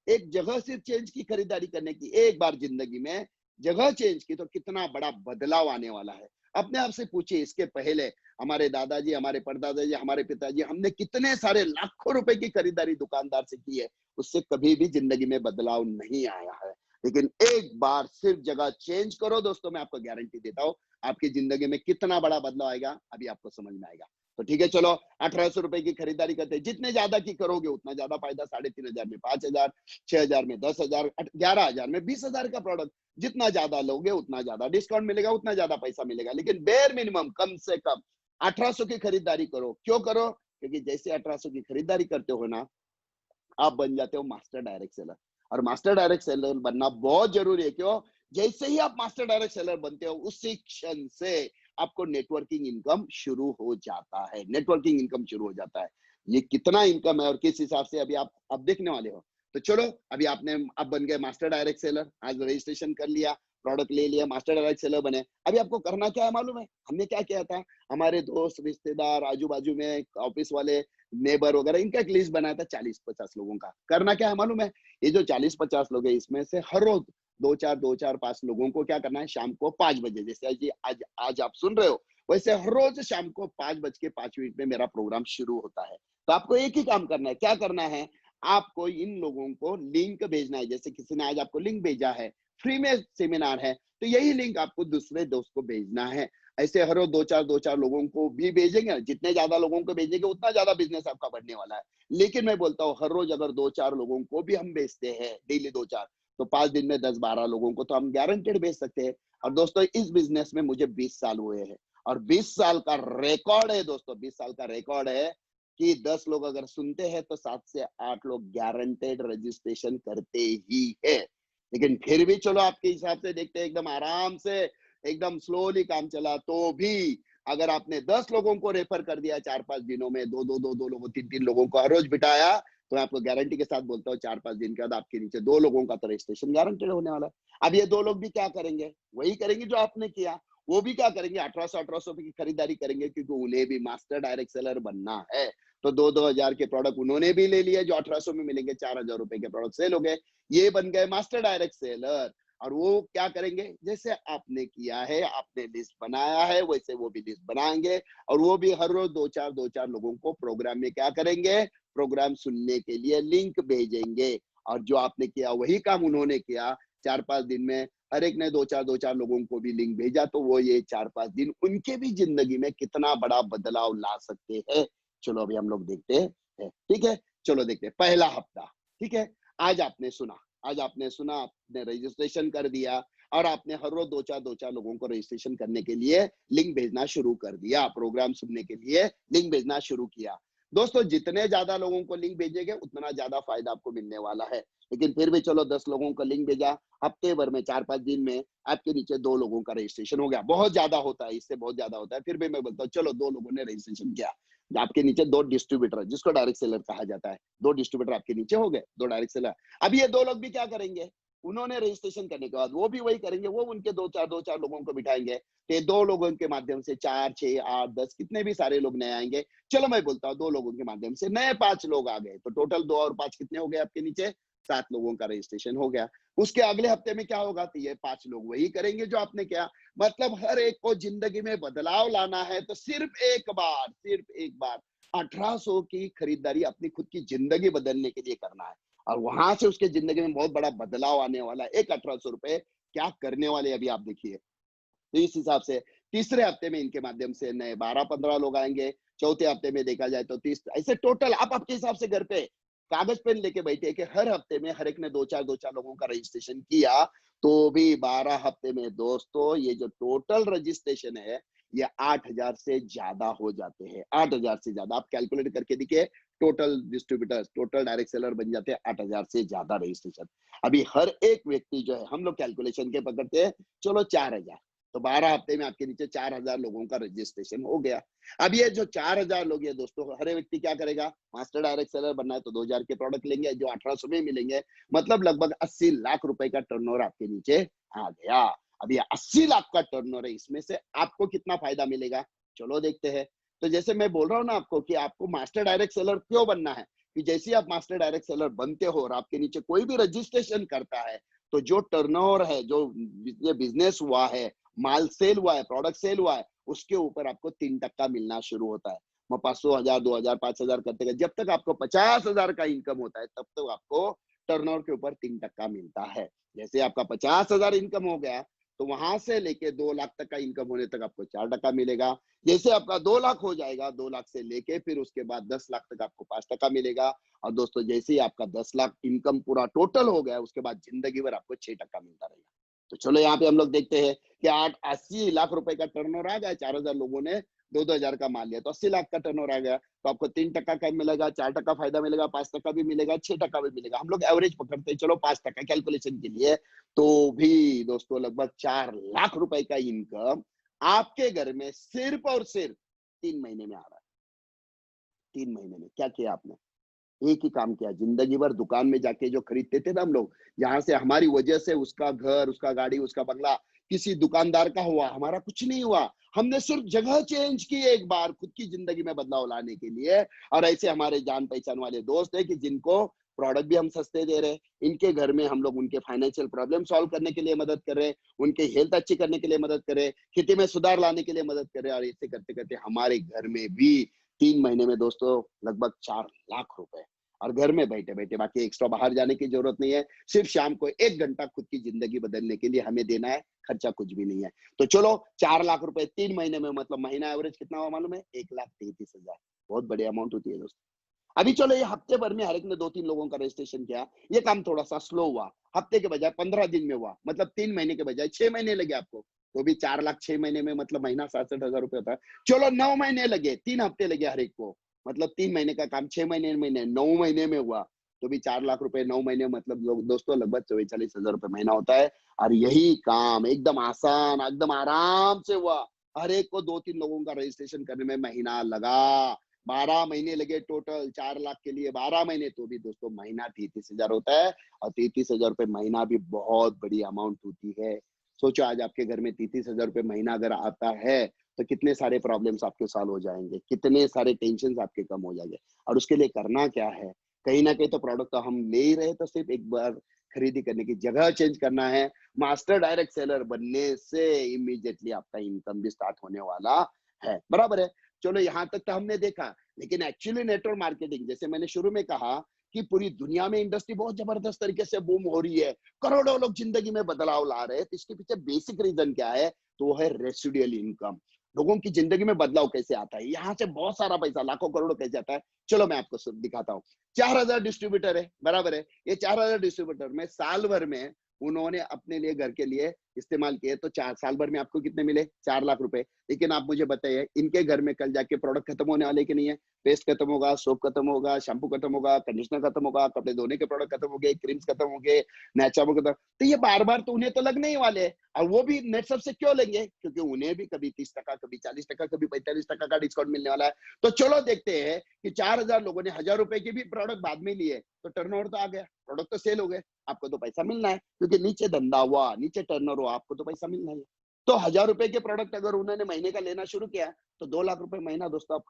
एक जगह सिर्फ चेंज की खरीदारी करने की, एक बार जिंदगी में जगह चेंज की तो कितना बड़ा बदलाव आने वाला है। अपने आप से पूछिए, इसके पहले हमारे दादाजी, हमारे परदादाजी, हमारे पिताजी, हमने कितने सारे लाखों रुपए की खरीदारी दुकानदार से की है, उससे कभी भी जिंदगी में बदलाव नहीं आया है। लेकिन एक बार सिर्फ जगह चेंज करो दोस्तों, मैं आपको गारंटी देता हूँ आपकी जिंदगी में कितना बड़ा बदलाव आएगा, अभी आपको समझ में आएगा। तो ठीक है, चलो 1800 रुपए की खरीदारी करते हैं। जितने ज्यादा की करोगे उतना ज्यादा फायदा। 3500 में 5000, 6000 में 10,000, 11,000 में 20,000 का प्रोडक्ट। जितना ज्यादा लोगे उतना ज्यादा डिस्काउंट मिलेगा, उतना ज्यादा पैसा मिलेगा। लेकिन बेयर मिनिमम कम से कम 1800 की खरीदारी करो। क्यों करो? क्योंकि जैसे 1800 की खरीदारी करते हो ना, आप बन जाते हो मास्टर डायरेक्ट सेलर। और मास्टर डायरेक्ट सेलर बनना बहुत जरूरी है। क्यों? जैसे ही आप मास्टर डायरेक्ट सेलर बनते हो, उसी क्षण से आपको नेटवर्किंग इनकम शुरू हो जाता है। नेटवर्किंग इनकम शुरू हो जाता है। ये कितना इनकम है और किस हिसाब से अभी आप देखने वाले हो। तो चलो, अभी आपने अब बन गए मास्टर डायरेक्ट सेलर। आज रजिस्ट्रेशन कर लिया, प्रोडक्ट ले लिया, मास्टर डायरेक्ट सेलर बने। अभी आपको करना क्या है मालूम है? हमने क्या किया था, हमारे दोस्त, रिश्तेदार, आजू बाजू में ऑफिस वाले, नेबर वगैरह, इनका एक लिस्ट बनाया था 40-50 लोगों का। करना क्या है मालूम है? ये जो 40-50 लोग हैं, इसमें से हर रोज दो चार 5 लोगों को क्या करना है, शाम को 5 बजे, जैसे आज आप सुन रहे हो, वैसे हर रोज शाम को 5:05 में मेरा प्रोग्राम शुरू होता है। तो आपको एक ही काम करना है। क्या करना है? आपको इन लोगों को लिंक भेजना है। जैसे किसी ने आज आपको लिंक भेजा है, फ्री में सेमिनार है, तो यही लिंक आपको दूसरे दोस्त को भेजना है। ऐसे हर रोज दो चार लोगों को भी भेजेंगे। जितने ज्यादा लोगों को भेजेंगे उतना ज्यादा बिजनेस आपका बढ़ने वाला है। लेकिन मैं बोलता हूँ, हर रोज अगर 2-4 लोगों को भी हम भेजते हैं, डेली 2-4, तो 5 दिन में 10-12 लोगों को तो हम गारंटेड भेज सकते हैं। और दोस्तों, इस बिजनेस में मुझे 20 साल हुए हैं और 20 साल का रिकॉर्ड है दोस्तों। 20 साल का रिकॉर्ड है कि 10 लोग अगर सुनते हैं तो 7 से 8 लोग गारंटेड रजिस्ट्रेशन करते ही है। लेकिन फिर भी चलो, आपके हिसाब से देखते हैं, एकदम आराम से, एकदम स्लोली काम चला तो भी अगर आपने 10 लोगों को रेफर कर दिया 4-5 दिनों में, दो लोगों, 3-3 लोगों को हर रोज बिठाया, तो मैं आपको गारंटी के साथ बोलता हूँ 4-5 दिन के बाद आपके नीचे 2 लोगों का तो रजिस्ट्रेशन गारंटेड होने वाला है। अब ये 2 लोग भी क्या करेंगे? वही करेंगे जो आपने किया। वो भी क्या करेंगे? 1800 की खरीदारी करेंगे, क्योंकि उन्हें भी मास्टर डायरेक्ट सेलर बनना है। तो 2-2 हजार के प्रोडक्ट उन्होंने भी ले लिए, जो 1800 में मिलेंगे। 4,000 रुपए के प्रोडक्ट सेल हो गए। ये बन गए मास्टर डायरेक्ट सेलर। और वो क्या करेंगे? जैसे आपने किया है, आपने लिस्ट बनाया है, वैसे वो भी लिस्ट बनाएंगे। और वो भी हर रोज दो चार लोगों को प्रोग्राम में क्या करेंगे? प्रोग्राम सुनने के लिए लिंक भेजेंगे। और जो आपने किया वही काम उन्होंने किया। 4-5 दिन में हर एक ने दो चार लोगों को भी लिंक भेजा, तो वो ये 4-5 दिन उनके भी जिंदगी में कितना बड़ा बदलाव ला सकते हैं। चलो, अभी हम लोग देखते हैं। ठीक है, चलो देखते हैं पहला हफ्ता। ठीक है, आज आपने सुना, आपने रजिस्ट्रेशन कर दिया और आपने हर रोज दो चार लोगों को रजिस्ट्रेशन करने के लिए लिंक भेजना शुरू कर दिया। प्रोग्राम सुनने के लिए लिंक भेजना शुरू किया। दोस्तों, जितने ज्यादा लोगों को लिंक भेजेंगे उतना ज्यादा फायदा आपको मिलने वाला है। लेकिन फिर भी चलो, 10 लोगों को लिंक भेजा, हफ्ते भर में 4-5 दिन में आपके नीचे 2 लोगों का रजिस्ट्रेशन हो गया। बहुत ज्यादा होता है, इससे बहुत ज्यादा होता है। फिर भी मैं बोलता हूँ, चलो 2 लोगों ने रजिस्ट्रेशन किया। आपके नीचे 2 डिस्ट्रीब्यूटर, जिसको डायरेक्ट सेलर कहा जाता है, 2 डिस्ट्रीब्यूटर आपके नीचे हो गए, 2 डायरेक्ट सेलर। अब ये 2 लोग भी क्या करेंगे? उन्होंने रजिस्ट्रेशन करने के बाद वो भी वही करेंगे। वो उनके दो चार लोगों को बिठाएंगे। तो 2 लोगों के माध्यम से 4, 6, 8, 10 कितने भी सारे लोग नए आएंगे। चलो, मैं बोलता हूँ 2 लोगों के माध्यम से नए 5 लोग आ गए, तो टोटल 2 और 5 कितने हो गए आपके नीचे? 7 लोगों का रजिस्ट्रेशन हो गया। उसके अगले हफ्ते में क्या होगा? तो ये 5 लोग वही करेंगे जो आपने किया। मतलब हर एक को जिंदगी में बदलाव लाना है तो सिर्फ एक बार 1800 की खरीदारी अपनी खुद की जिंदगी बदलने के लिए करना है। और वहां से उसके जिंदगी में बहुत बड़ा बदलाव आने वाला है। एक 1800 रुपए क्या करने वाले, अभी आप देखिए। तो इस हिसाब से तीसरे हफ्ते में इनके माध्यम से नए 12-15 लोग आएंगे। चौथे हफ्ते में देखा जाए तो 30। ऐसे टोटल आप आपके हिसाब से घर पे कागज पेन लेके बैठे कि हर हफ्ते में हर एक ने दो चार लोगों का रजिस्ट्रेशन किया, तो भी 12 हफ्ते में दोस्तों ये जो टोटल रजिस्ट्रेशन है, ये 8,000 से ज्यादा हो जाते हैं। 8,000 से ज्यादा आप कैलकुलेट करके देखिए। Total distributors, total direct seller बन जाते हैं 8,000 से ज्यादा रजिस्ट्रेशन। अभी हर एक व्यक्ति जो है, हम लोग कैलकुलेशन के पकड़ते हैं, चलो 4,000, तो 12 हफ्ते में आपके नीचे 4,000 लोगों का रजिस्ट्रेशन हो गया। अब ये जो 4,000 लोग है दोस्तों, हर एक व्यक्ति क्या करेगा? मास्टर डायरेक्ट सेलर बनना है तो 2,000 के प्रोडक्ट लेंगे, जो 1800 में मिलेंगे। मतलब लगभग 80 लाख रुपए का टर्नओवर आपके नीचे आ गया। अब ये 80 लाख का टर्नओवर है, इसमें से आपको कितना फायदा मिलेगा? चलो देखते हैं। तो जैसे मैं बोल रहा हूँ ना आपको कि आपको मास्टर डायरेक्ट सेलर क्यों बनना है, कि जैसे आप मास्टर डायरेक्ट सेलर बनते हो और आपके नीचे कोई भी रजिस्ट्रेशन करता है, तो जो टर्नओवर है, जो ये बिजनेस हुआ है, माल सेल हुआ है, प्रोडक्ट सेल हुआ है, उसके ऊपर आपको 3% मिलना शुरू होता है। 500,000, 2,000, 5,000 करते गए, जब तक आपको 50,000 का इनकम होता है, तब तक आपको टर्नओवर के ऊपर 3% मिलता है। जैसे आपका 50,000 इनकम हो गया, तो वहां से लेके 2 लाख तक का इनकम होने तक आपको 4% मिलेगा। जैसे आपका 2 लाख हो जाएगा, 2 लाख से लेके फिर उसके बाद 10 लाख तक आपको 5% मिलेगा। और दोस्तों, जैसे ही आपका 10 लाख इनकम पूरा टोटल हो गया, उसके बाद जिंदगी भर आपको 6% मिलता रहेगा। तो चलो यहाँ पे हम लोग देखते हैं कि 80 लाख रुपए का टर्नओवर आ गया, 4,000 लोगों ने 2-2 हजार का माल लिया, तो 80 लाख का टर्नओवर आ गया, तो आपको 3% का मिलेगा, 4% फायदा मिलेगा, 5% भी मिलेगा, 6% भी मिलेगा। हम लोग एवरेज पकड़ते हैं, चलो 5% कैलकुलेशन के लिए। तो भी दोस्तों लगभग 4 लाख रुपए का इनकम आपके घर में सिर्फ और सिर्फ 3 महीने में आ रहा है। 3 महीने में क्या किया आपने? एक ही काम किया। जिंदगी भर दुकान में जाके जो खरीदते थे ना हम लोग, जहां से हमारी वजह से उसका घर, उसका गाड़ी, उसका बंगला किसी दुकानदार का हुआ, हमारा कुछ नहीं हुआ। हमने सिर्फ जगह चेंज की एक बार, खुद की जिंदगी में बदलाव लाने के लिए। और ऐसे हमारे जान पहचान वाले दोस्त है कि जिनको प्रोडक्ट भी हम सस्ते दे रहे हैं, इनके घर में हम लोग उनके फाइनेंशियल प्रॉब्लम सॉल्व करने के लिए मदद कर रहे हैं, उनके हेल्थ अच्छी करने के लिए मदद कर रहे हैं, खेती में सुधार लाने के लिए मदद कर रहे हैं। और ऐसे करते करते हमारे घर में भी 3 महीने में दोस्तों लगभग 4 लाख रुपए, और घर में बैठे बैठे, बाकी एक्स्ट्रा बाहर जाने की जरूरत नहीं है। सिर्फ शाम को 1 घंटा खुद की जिंदगी बदलने के लिए हमें देना है, खर्चा कुछ भी नहीं है। तो चलो 4 लाख रुपए 3 महीने में, मतलब महीना एवरेज कितना हुआ मालूम है? 1,33,000। बहुत बड़ी अमाउंट होती है दोस्तों। अभी चलो ये हफ्ते भर में हर एक ने 2-3 लोगों का रजिस्ट्रेशन किया, ये काम थोड़ा सा स्लो हुआ, हफ्ते के बजाय 15 दिन में हुआ, मतलब 3 महीने के बजाय 6 महीने लगे आपको। तो भी 4 लाख 6 महीने में, मतलब महीना 67,000 रुपए होता है। चलो 9 महीने लगे, 3 हफ्ते लगे हर एक को, मतलब 3 महीने का काम 6 महीने 9 महीने में हुआ। तो भी 4 लाख रुपए 9 महीने, मतलब लोग दोस्तों लगभग 44,000 रुपए महीना होता है। और यही काम एकदम आसान, एकदम आराम से हुआ। हर एक को 2-3 लोगों का रजिस्ट्रेशन करने में महीना लगा। 12 महीने लगे टोटल 4 लाख के लिए, 12 महीने। तो भी दोस्तों महीना 33,000 होता है, और 33,000 रुपए महीना भी बहुत बड़ी अमाउंट होती है। सोचो आज आपके घर में 33,000 रुपए महीना अगर आता है, तो कितने सारे प्रॉब्लम्स आपके सॉल्व हो जाएंगे, कितने सारे टेंशन आपके कम हो जाएंगे। और उसके लिए करना क्या है? कहीं ना कहीं तो प्रोडक्ट तो हम ले ही रहे, तो सिर्फ एक बार खरीदी करने की जगह चेंज करना है। मास्टर डायरेक्ट सेलर बनने से इमीडिएटली आपका इनकम भी स्टार्ट होने वाला है, बराबर है। चलो यहाँ तक तो हमने देखा, लेकिन एक्चुअली नेटवर्क मार्केटिंग, जैसे मैंने शुरू में कहा कि पूरी दुनिया में इंडस्ट्री बहुत जबरदस्त तरीके से बूम हो रही है, करोड़ों लोग जिंदगी में बदलाव ला रहे हैं, तो इसके पीछे बेसिक रीजन क्या है? तो वो है रेसिडुअल इनकम। लोगों की जिंदगी में बदलाव कैसे आता है, यहाँ से बहुत सारा पैसा, लाखों करोड़ों कैसे आता है, चलो मैं आपको सब दिखाता हूँ। 4,000 डिस्ट्रीब्यूटर है, बराबर है। ये 4,000 डिस्ट्रीब्यूटर में साल भर में उन्होंने अपने लिए, घर के लिए इस्तेमाल किए, तो 4 साल भर में आपको कितने मिले? 4 लाख रुपए। लेकिन आप मुझे बताइए, इनके घर में कल जाके प्रोडक्ट खत्म होने वाले कि नहीं है? पेस्ट खत्म होगा, सोप खत्म होगा, शैम्पू खत्म होगा, कंडीशनर खत्म होगा, कपड़े धोने के प्रोडक्ट खत्म हो गए, क्रीम्स खत्म हो गए, नेचुरल खत्म। तो ये बार बार तो उन्हें तो लगने ही वाले हैं। और वो भी नेटसप से क्यों लेंगे? क्योंकि उन्हें भी कभी 30%, कभी 40%, कभी 45% का डिस्काउंट मिलने वाला है। तो चलो देखते हैं कि 4,000 लोगों ने 1,000 रुपए के भी प्रोडक्ट बाद में लिए, तो टर्नओवर तो आ गया, प्रोडक्ट तो सेल हो गए, आपको तो पैसा मिलना है, क्योंकि नीचे धंधा हुआ, नीचे टर्नओवर हुआ, आपको तो पैसा मिलना है। तो 1,000 रुपए के प्रोडक्ट अगर उन्होंने महीने का लेना शुरू किया, तो 2 लाख रुपए महीना दोस्तों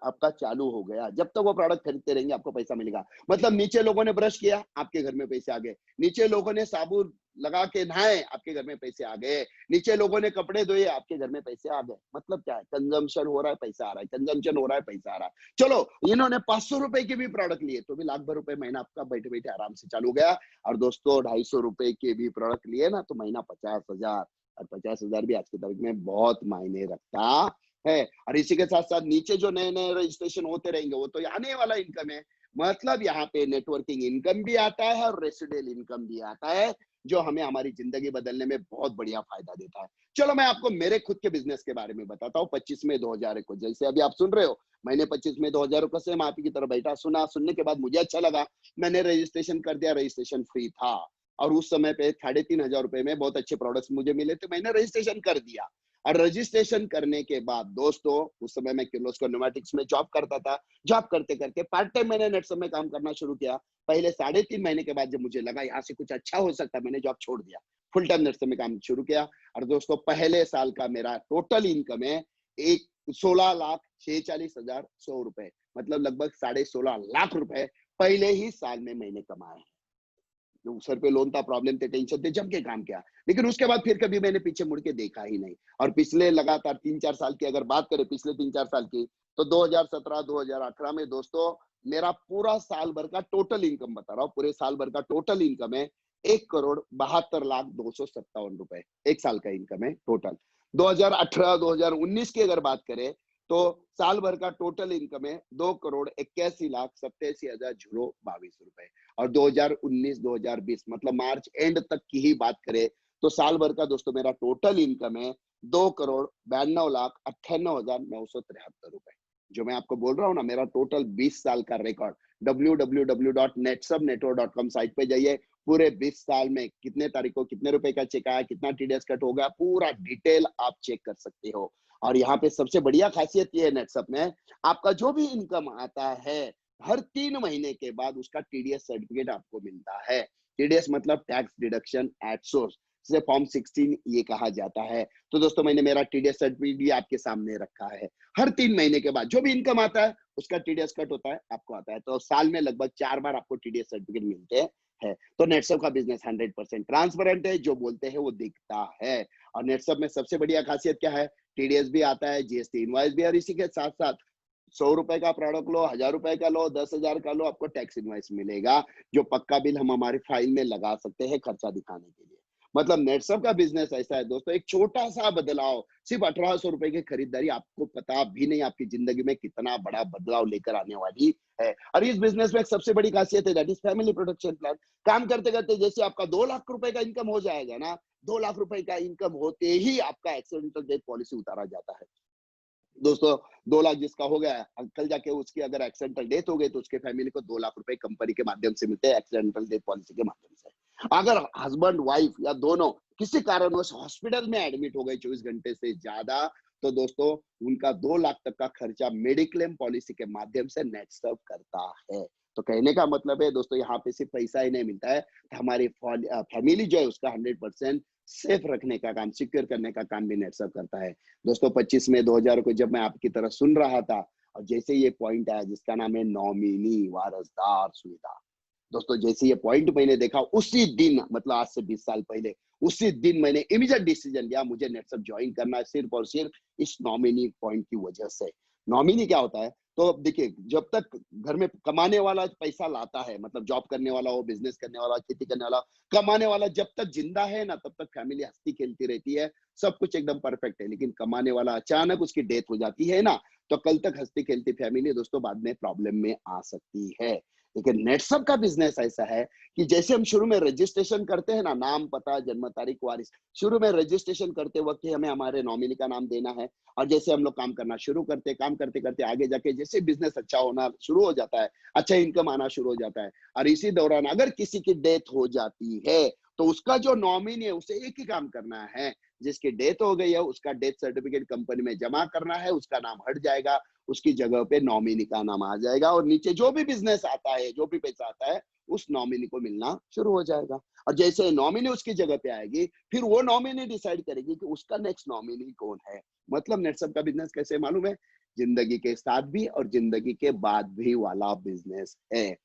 आपका चालू हो गया। जब तक वो प्रोडक्ट खरीदते रहेंगे, आपको पैसा मिलेगा। मतलब नीचे लोगों ने ब्रश किया, आपके घर में पैसे आ गए। नीचे लोगों ने साबुन लगा के नहाए, आपके घर में पैसे आ गए। नीचे लोगों ने कपड़े धोए, आपके घर में पैसे आ गए। मतलब क्या है? कंजम्पशन हो रहा है, पैसा आ रहा है, कंजम्पशन हो रहा है, पैसा आ रहा है। चलो, इन्होंने 500 रुपए के भी प्रोडक्ट लिए, तो भी लाख भर रुपए महीना आपका बैठे बैठे आराम से चालू हो गया। और दोस्तों 250 रुपए के भी प्रोडक्ट लिए ना, तो महीना 50,000। और 50,000 भी आज की तारीख में बहुत मायने रखता है। और इसी के साथ साथ नीचे जो नए नए रजिस्ट्रेशन होते रहेंगे, वो तो आने वाला इनकम है। मतलब यहाँ पे नेटवर्किंग इनकम भी आता है और रेसिडुअल इनकम भी आता है, जो हमें हमारी जिंदगी बदलने में बहुत बढ़िया फायदा देता है। चलो मैं आपको मेरे खुद के बिजनेस के बारे में बताता हूँ। 25 में 2,000 को, जैसे अभी आप सुन रहे हो, मैंने 25 में 2,000 को सेम आप ही की तरह बैठा सुना, सुनने के बाद मुझे अच्छा लगा, मैंने रजिस्ट्रेशन कर दिया। रजिस्ट्रेशन फ्री था, और उस समय पे 3,500 रुपए में बहुत अच्छे प्रोडक्ट्स मुझे मिले, तो मैंने रजिस्ट्रेशन कर दिया। और रजिस्ट्रेशन करने के बाद दोस्तों, उस समय मैं किर्लोस्कर न्यूमेटिक्स में जॉब करता था। जॉब करते करते पार्ट टाइम मैंने नेटसप में काम करना शुरू किया। पहले 3.5 महीने के बाद जब मुझे लगा यहाँ से कुछ अच्छा हो सकता है, मैंने जॉब छोड़ दिया, फुल टाइम नेटसप में काम शुरू किया। और दोस्तों पहले साल का मेरा टोटल इनकम है एक 16,46,100 रुपए, मतलब लगभग 16.5 लाख रुपए पहले ही साल में मैंने कमाए हैं। जो सर पे लोन था, प्रॉब्लम थे, टेंशन थे, जम के काम किया। लेकिन उसके बाद फिर कभी मैंने पीछे मुड़ के देखा ही नहीं। और पिछले लगातार 3-4 साल की अगर बात करें, पिछले 3-4 साल की, तो 2017, 2018 में दोस्तों मेरा पूरा साल भर का टोटल इनकम बता रहा हूँ, पूरे साल भर का टोटल इनकम है 1,72,02,57 रुपए, 1 साल का इनकम है टोटल। 2018-2019 की अगर बात करें, तो साल भर का टोटल इनकम है 2,81,87,022 रुपए। और 2019-2020 मतलब मार्च एंड तक की ही बात करें, तो साल भर का दोस्तों मेरा टोटल इनकम है 2,92,98,973 रुपए। जो मैं आपको बोल रहा हूँ ना, मेरा टोटल 20 साल का रिकॉर्ड, www.netsubnetwork.com साइट पे जाइए, पूरे 20 साल में कितने तारीख को कितने रुपए का चेक आया, कितना टीडीएस कट होगा, पूरा डिटेल आप चेक कर सकते हो। और यहाँ पे सबसे बढ़िया खासियत ये है नेटसप में, आपका जो भी इनकम आता है, हर 3 महीने के बाद उसका टीडीएस सर्टिफिकेट आपको मिलता है। टीडीएस मतलब टैक्स डिडक्शन एट सोर्स, जिसे फॉर्म 16 ये कहा जाता है। तो दोस्तों मैंने मेरा टीडीएस सर्टिफिकेट भी आपके सामने रखा है। हर 3 महीने के बाद जो भी इनकम आता है, उसका टीडीएस कट होता है, आपको आता है। तो साल में लगभग 4 बार आपको टीडीएस सर्टिफिकेट मिलते हैं। तो नेटसप का बिजनेस 100% ट्रांसपेरेंट है, जो बोलते हैं वो दिखता है। और नेटसप में सबसे बढ़िया खासियत क्या है, टीडीएस भी आता है, जीएसटी इनवॉइस भी, और इसी के साथ साथ 100 रुपए का प्रोडक्ट लो, 1000 रुपए का लो, 10,000 का लो, आपको टैक्स इनवॉइस मिलेगा, जो पक्का बिल हम हमारी फाइल में लगा सकते हैं खर्चा दिखाने के लिए। मतलब नेटसप का बिजनेस ऐसा है दोस्तों, एक छोटा सा बदलाव, सिर्फ 1800 रुपए की खरीदारी, आपको पता भी नहीं आपकी जिंदगी में कितना बड़ा बदलाव लेकर आने वाली है। और इस बिजनेस में एक सबसे बड़ी खासियत है, that is family protection plan. काम करते करते जैसे आपका 2 लाख रुपए का इनकम हो जाएगा ना, 2 लाख रुपए का इनकम होते ही आपका एक्सीडेंटल डेथ पॉलिसी उतारा जाता है। दोस्तों 2 लाख जिसका हो गया, कल जाके उसकी अगर एक्सीडेंटल डेथ हो गई, तो उसके फैमिली को 2 लाख रुपए कंपनी के माध्यम से मिलते हैं, एक्सीडेंटल डेथ पॉलिसी के माध्यम से। अगर हस्बैंड वाइफ या दोनों किसी कारणवश हॉस्पिटल में एडमिट हो गए 24 घंटे से ज्यादा, तो दोस्तों उनका 2 लाख तक का खर्चा मेडिक्लेम पॉलिसी के माध्यम से नेट सर्व करता है। तो कहने का मतलब है दोस्तों, यहाँ पे सिर्फ पैसा ही नहीं मिलता है, हमारी फैमिली जो है उसका 100% सेफ रखने का काम, सिक्योर करने का काम भी नेट सर्व करता है। दोस्तों 25 मई 2000 को जब मैं आपकी तरह सुन रहा था, और जैसे ये पॉइंट आया जिसका नाम है नॉमिनी वारसदार सुविधा, दोस्तों जैसे ये पॉइंट मैंने देखा, उसी दिन मतलब आज से 20 साल पहले, उसी दिन मैंने इमीडिएट डिसीजन लिया, मुझे नेटसप ज्वाइन करना है, सिर्फ और सिर्फ इस नॉमिनी पॉइंट की वजह से। नॉमिनी क्या होता है, तो अब देखिए, जब तक घर में कमाने वाला पैसा लाता है, मतलब जॉब करने वाला हो, बिजनेस करने वाला, खेती करने वाला, कमाने वाला जब तक जिंदा है ना, तब तक फैमिली हंसती खेलती रहती है, सब कुछ एकदम परफेक्ट है। लेकिन कमाने वाला अचानक उसकी डेथ हो जाती है ना, तो कल तक हंसती खेलती फैमिली दोस्तों बाद में प्रॉब्लम में आ सकती है। लेकिन नेटसप का बिजनेस ऐसा है कि जैसे हम शुरू में रजिस्ट्रेशन करते हैं ना, नाम, पता, जन्म तारीख, वारिस, शुरू में रजिस्ट्रेशन करते वक्त ही हमें हमारे नॉमिनी का नाम देना है। और जैसे हम लोग काम करना शुरू करते हैं, काम करते करते आगे जाके जैसे बिजनेस अच्छा होना शुरू हो जाता है, अच्छा इनकम आना शुरू हो जाता है, और इसी दौरान अगर किसी की डेथ हो जाती है, तो उसका जो नॉमिनी है उसे एक ही काम करना है, जिसकी डेथ हो गई है उसका डेथ सर्टिफिकेट कंपनी में जमा करना है, उसका नाम हट जाएगा, उसकी जगह पे नॉमिनी का नाम आ जाएगा, और नीचे जो भी बिजनेस आता है, जो भी पैसा आता है, उस नॉमिनी को मिलना शुरू हो जाएगा। और जैसे नॉमिनी उसकी जगह पे आएगी, फिर वो नॉमिनी डिसाइड करेगी कि उसका नेक्स्ट नॉमिनी कौन है। मतलब नेटसप का बिजनेस कैसे मालूम है, जिंदगी के साथ भी और जिंदगी के बाद भी वाला बिजनेस है।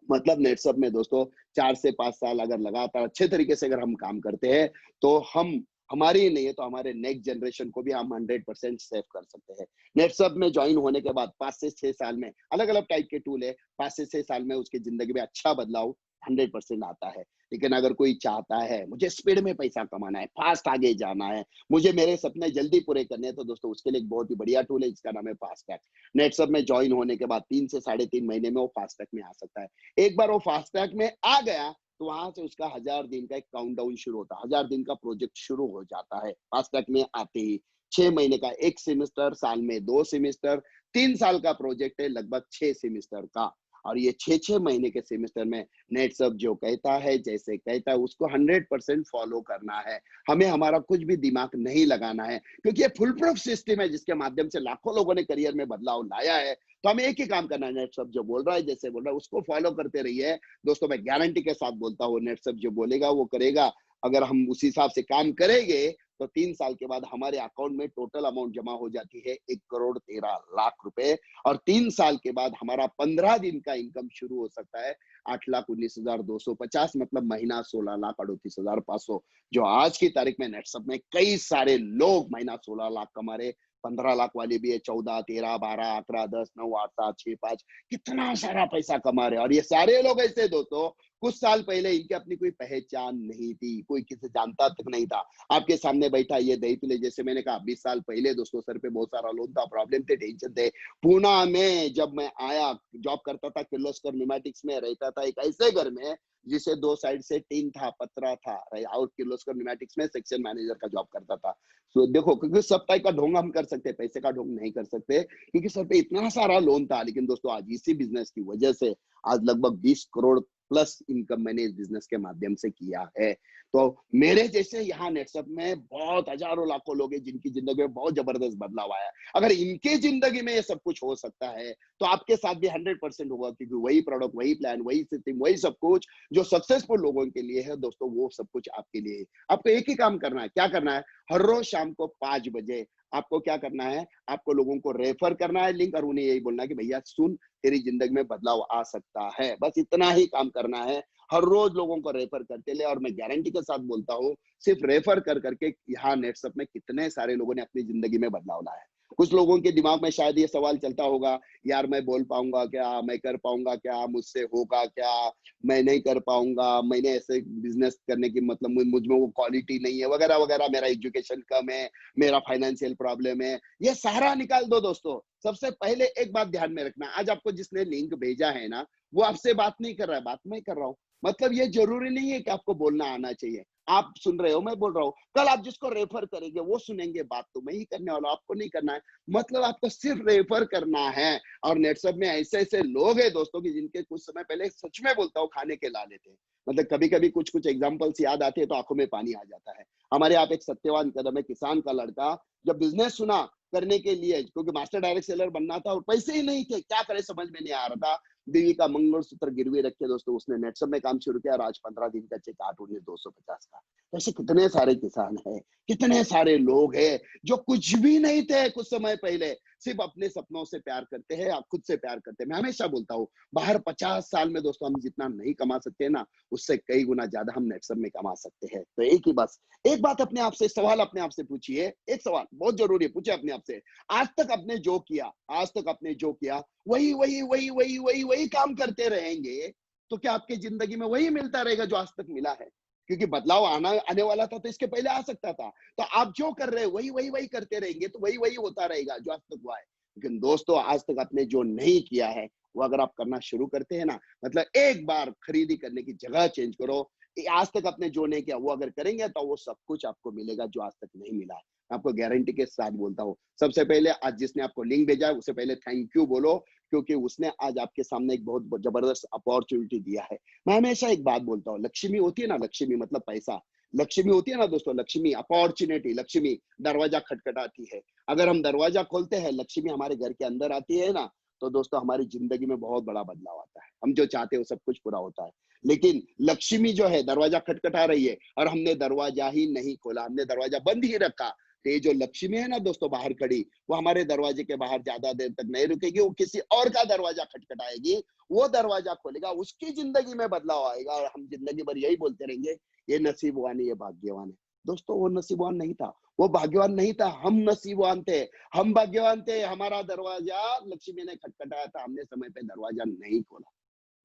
मतलब नेटसप में दोस्तों 4 से 5 साल अगर लगातार अच्छे तरीके से अगर हम काम करते हैं, तो हम हमारी ही नहीं है तो हमारे नेक्स्ट जनरेशन को भी हम 100% सेव कर सकते हैं। नेटसप में ज्वाइन होने के बाद 5 से 6 साल में अलग-अलग टाइप के टूल है, 5 से 6 साल में उसकी जिंदगी में अच्छा बदलाव 100% आता है। लेकिन अगर कोई चाहता है मुझे स्पीड में पैसा कमाना है, फास्ट आगे जाना है, मुझे मेरे सपने जल्दी पूरे करने हैं, तो दोस्तों उसके लिए एक बहुत ही बढ़िया टूल है जिसका नाम है फास्टैग। नेटसप में ज्वाइन होने के बाद 3 से साढ़े 3 महीने में वो फास्टैग में आ सकता है। एक बार वो फास्टैग में आ गया, तो वहां से उसका 1000 दिन का एक काउंटडाउन शुरू होता है, 1000 दिन का प्रोजेक्ट शुरू हो जाता है फास्टैग में आते ही। 6 महीने का एक सेमेस्टर, साल में 2 सेमेस्टर, 3 साल का प्रोजेक्ट है, लगभग 6 सेमेस्टर का। और ये 6-6 महीने के सेमेस्टर में नेटसप जो कहता है, जैसे कहता है, उसको 100% फॉलो करना है। हमें हमारा कुछ भी दिमाग नहीं लगाना है, क्योंकि ये फुल प्रूफ सिस्टम है जिसके माध्यम से लाखों लोगों ने करियर में बदलाव लाया है। तो हमें एक ही काम करना है, नेटसप जो बोल रहा है, जैसे बोल रहा है, उसको फॉलो करते रहिए। दोस्तों मैं गारंटी के साथ बोलता हूँ, नेटसप जो बोलेगा वो करेगा। अगर हम उस हिसाब से काम करेंगे, तो 3 साल के बाद हमारे अकाउंट में टोटल अमाउंट जमा हो जाती है 1,13,00,000 रुपए। और 3 साल के बाद हमारा 15 दिन का इनकम शुरू हो सकता है 8,19,250, मतलब महीना 16,38,500। जो आज की तारीख में नेटसप में कई सारे लोग महीना 16 लाख कमा रहे, 15 लाख वाले भी है, 14, 13, 12, 11, 10, 9, 8, 7, 6, 5, कितना सारा पैसा कमा रहे हैं। और ये सारे लोग ऐसे दोस्तों, कुछ साल पहले इनकी अपनी कोई पहचान नहीं थी, कोई किसी जानता तक नहीं था। आपके सामने बैठा ये दहीतुले, जैसे मैंने कहा 20 साल पहले दोस्तों सर पे बहुत सारा लोन था, प्रॉब्लम थे, टेंशन थे। पूना में जब मैं आया, जॉब करता था किर्लोस्कर न्यूमेटिक्स में, रहता था एक ऐसे घर में जिसे 2 साइड से टीन था, पतरा था, और किर्लोस्कर न्यूमेटिक्स में सेक्शन मैनेजर का जॉब करता था। तो देखो, क्योंकि सब टाइप का ढोंग हम कर सकते हैं, पैसे का ढोंग नहीं कर सकते, क्योंकि सर पे इतना सारा लोन था। लेकिन दोस्तों आज इसी बिजनेस की वजह से आज लगभग 20 करोड़ प्लस इनकम मैंने इस बिजनेस के माध्यम से किया है। तो मेरे जैसे यहाँ नेटसप में बहुत हजारों लाखों लोग हैं जिनकी जिंदगी में बहुत जबरदस्त बदलाव आया है। अगर इनके जिंदगी में ये सब कुछ हो सकता है तो आपके साथ भी 100% होगा, क्योंकि वही प्रोडक्ट, वही प्लान, वही सिस्टम, वही सब कुछ जो सक्सेसफुल लोगों के लिए है दोस्तों, वो सब कुछ आपके लिए है। आपको एक ही काम करना है, क्या करना है? हर रोज शाम को 5 बजे आपको क्या करना है? आपको लोगों को रेफर करना है लिंक, और उन्हें यही बोलना है कि भैया सुन, तेरी जिंदगी में बदलाव आ सकता है। बस इतना ही काम करना है। हर रोज लोगों को रेफर करते ले, और मैं गारंटी के साथ बोलता हूँ, सिर्फ रेफर कर करके यहाँ नेटसप में कितने सारे लोगों ने अपनी जिंदगी में बदलाव लाया है। कुछ लोगों के दिमाग में शायद ये सवाल चलता होगा, यार मैं बोल पाऊंगा क्या, मैं कर पाऊंगा क्या, मुझसे होगा क्या, मैं नहीं कर पाऊंगा, मैंने ऐसे बिजनेस करने की मतलब मुझ में वो क्वालिटी नहीं है, वगैरह वगैरह, मेरा एजुकेशन कम है, मेरा फाइनेंशियल प्रॉब्लम है। ये सारा निकाल दो दोस्तों। सबसे पहले एक बात ध्यान में रखना, आज आपको जिसने लिंक भेजा है ना, वो आपसे बात नहीं कर रहा है, बात मैं कर रहा हूँ। मतलब ये जरूरी नहीं है कि आपको बोलना आना चाहिए। आप सुन रहे हो, मैं बोल रहा हूँ, कल आप जिसको रेफर करेंगे वो सुनेंगे, बात तो मैं ही करने वाला हूं, आपको नहीं करना है। मतलब आपको सिर्फ रेफर करना है। और नेटसप में ऐसे ऐसे लोग हैं दोस्तों की जिनके कुछ समय पहले, सच में बोलता हूँ, खाने के लाले थे। मतलब कभी कभी कुछ कुछ एग्जाम्पल्स याद आते हैं तो आंखों में पानी आ जाता है। हमारे यहाँ पे एक सत्यवान कदम है, किसान का लड़का, जब बिजनेस सुना करने के लिए, क्योंकि मास्टर डायरेक्ट सेलर बनना था और पैसे ही नहीं थे, क्या करे समझ में नहीं आ रहा था, बीवी का मंगलसूत्र गिरवी रख के दोस्तों उसने नेटसप में काम शुरू किया, और आज 15 दिन का चेक 8,19,250 का। ऐसे कितने सारे किसान हैं, कितने सारे लोग हैं जो कुछ भी नहीं थे कुछ समय पहले, सिर्फ अपने सपनों से प्यार करते हैं, आप खुद से प्यार करते हैं। मैं हमेशा बोलता हूँ, बाहर 50 साल में दोस्तों हम जितना नहीं कमा सकते हैं ना, उससे कई गुना ज्यादा हम नेटसप में कमा सकते हैं। तो एक ही बस, एक बात अपने आप से, सवाल अपने आप से पूछिए, एक सवाल बहुत जरूरी है, पूछे अपने आप से, आज तक आपने जो किया, आज तक आपने जो किया, वही वही वही वही वही वही काम करते रहेंगे, तो क्या आपकी जिंदगी में वही मिलता रहेगा जो आज तक मिला है? क्योंकि बदलाव आने वाला था तो इसके पहले आ सकता था। तो आप जो कर रहे हैं वही वही वही करते रहेंगे, तो वही वही होता रहेगा जो आज तक हुआ है। लेकिन दोस्तों आज तक आपने जो नहीं किया है, वो अगर आप करना शुरू करते हैं ना, मतलब एक बार खरीदी करने की जगह चेंज करो, आज तक आपने जो नहीं किया वो अगर करेंगे तो वो सब कुछ आपको मिलेगा जो आज तक नहीं मिला है। आपको गारंटी के साथ बोलता हूँ। सबसे पहले आज जिसने आपको लिंक भेजा है उससे पहले थैंक यू बोलो, क्योंकि उसने आज आपके सामने एक बहुत जबरदस्त अपॉर्चुनिटी दिया है। मैं हमेशा एक बात बोलता हूँ, लक्ष्मी होती है ना, लक्ष्मी मतलब पैसा, लक्ष्मी होती है ना दोस्तों, लक्ष्मी अपॉर्चुनिटी, लक्ष्मी दरवाजा खटखटाती है। अगर हम दरवाजा खोलते हैं, लक्ष्मी हमारे घर के अंदर आती है ना, तो दोस्तों हमारी जिंदगी में बहुत बड़ा बदलाव आता है, हम जो चाहते हैं वो सब कुछ पूरा होता है। लेकिन लक्ष्मी जो है दरवाजा खटखटा रही है और हमने दरवाजा ही नहीं खोला, हमने दरवाजा बंद ही रखा, तो ये जो लक्ष्मी है ना दोस्तों बाहर खड़ी, वो हमारे दरवाजे के बाहर ज्यादा देर तक नहीं रुकेगी, वो किसी और का दरवाजा खटखटाएगी, वो दरवाजा खोलेगा, उसकी जिंदगी में बदलाव आएगा, और हम जिंदगी भर यही बोलते रहेंगे, ये नसीबवान है, ये भाग्यवान है। दोस्तों वो नसीबवान नहीं था, वो भाग्यवान नहीं था, हम नसीबवान थे, हम भाग्यवान थे। हमारा दरवाजा लक्ष्मी ने खटखटाया था, हमने समय पे दरवाजा नहीं खोला।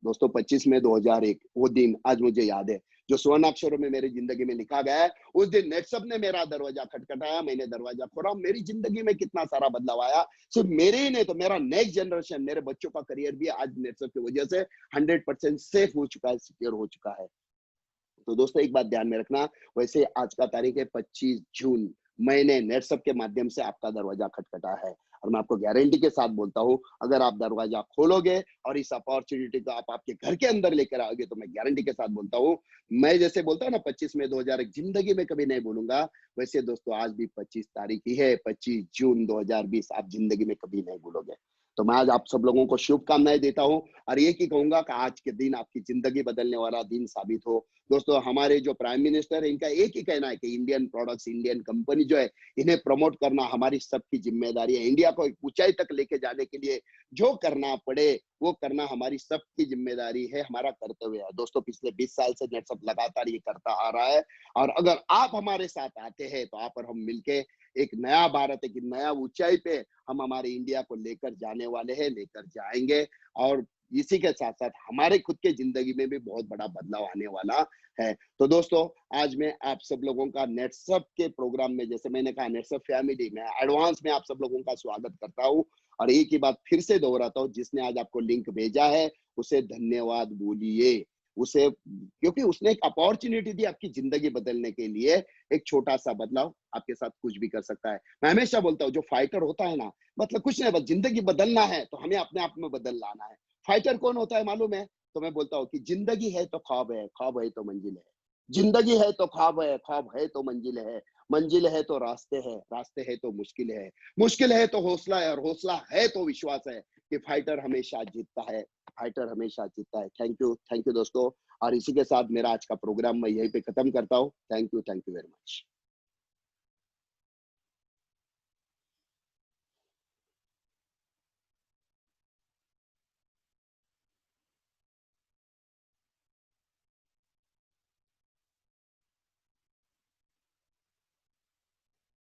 दोस्तों 25 मई 2001 वो दिन आज मुझे याद है, जो स्वर्ण अक्षरों में मेरी जिंदगी में लिखा गया है। उस दिन नेटसप ने मेरा दरवाजा खटखटाया, मैंने दरवाजा खोला, मेरी जिंदगी में कितना सारा बदलाव आया। सिर्फ मेरे ही नहीं तो मेरा नेक्स्ट जनरेशन, मेरे बच्चों का करियर भी आज नेटसप की वजह से 100% सेफ हो चुका है, सिक्योर हो चुका है। तो दोस्तों एक बात ध्यान में रखना, वैसे आज का तारीख है 25 जून, मैंने नेटसप के माध्यम से आपका दरवाजा खटखटा है, और मैं आपको गारंटी के साथ बोलता हूं, अगर आप दरवाजा खोलोगे और इस अपॉर्चुनिटी को आप आपके घर के अंदर लेकर आओगे, तो मैं गारंटी के साथ बोलता हूं, मैं जैसे बोलता हूं ना 25 मई 2001 जिंदगी में कभी नहीं भूलूंगा, वैसे दोस्तों आज भी 25 तारीख ही है, 25 जून 2020 आप जिंदगी में कभी नहीं भूलोगे। तो मैं आज आप सब लोगों को शुभकामनाएं देता हूं और ये की कहूंगा कि आज के दिन आपकी जिंदगी बदलने वाला दिन साबित हो। दोस्तों, हमारे जो प्राइम मिनिस्टर है, इनका एक ही कहना है कि इंडियन प्रोडक्ट्स, इंडियन कंपनी जो है, इन्हें प्रमोट करना हमारी सबकी जिम्मेदारी है। इंडिया को एक ऊंचाई तक लेके जाने के लिए जो करना पड़े वो करना हमारी सबकी जिम्मेदारी है, हमारा कर्तव्य है। दोस्तों, पिछले 20 साल से नेटसप लगातार ये करता आ रहा है और अगर आप हमारे साथ आते हैं तो आप और हम मिलके एक नया भारत, एक नया ऊंचाई पे हम हमारे इंडिया को लेकर जाने वाले हैं, लेकर जाएंगे। और इसी के साथ साथ हमारे खुद के जिंदगी में भी बहुत बड़ा बदलाव आने वाला है। तो दोस्तों, आज मैं आप सब लोगों का नेटसप के प्रोग्राम में, जैसे मैंने कहा, नेटसप फैमिली में एडवांस में आप सब लोगों का स्वागत करता हूँ और एक ही बात फिर से दोहराता हूँ, जिसने आज आपको लिंक भेजा है उसे धन्यवाद बोलिए। उसे, क्योंकि उसने एक अपॉर्चुनिटी दी आपकी जिंदगी बदलने के लिए। एक छोटा सा बदलाव आपके साथ कुछ भी कर सकता है। मैं हमेशा बोलता हूँ, जो फाइटर होता है ना, मतलब कुछ नहीं, बस जिंदगी बदलना है तो हमें अपने आप में बदल लाना है। फाइटर कौन होता है मालूम है? तो मैं बोलता हूँ कि जिंदगी है तो ख्वाब है, ख्वाब है तो मंजिल है। जिंदगी है तो ख्वाब है तो मंजिल है। मंजिल है तो रास्ते है, रास्ते है तो मुश्किल है। मुश्किल है तो हौसला है और हौसला है तो विश्वास है कि फाइटर हमेशा जीतता है। फाइटर हमेशा जीतता है। थैंक यू दोस्तों। और इसी के साथ मेरा आज का प्रोग्राम मैं यहीं पे खत्म करता हूँ। Thank you very much.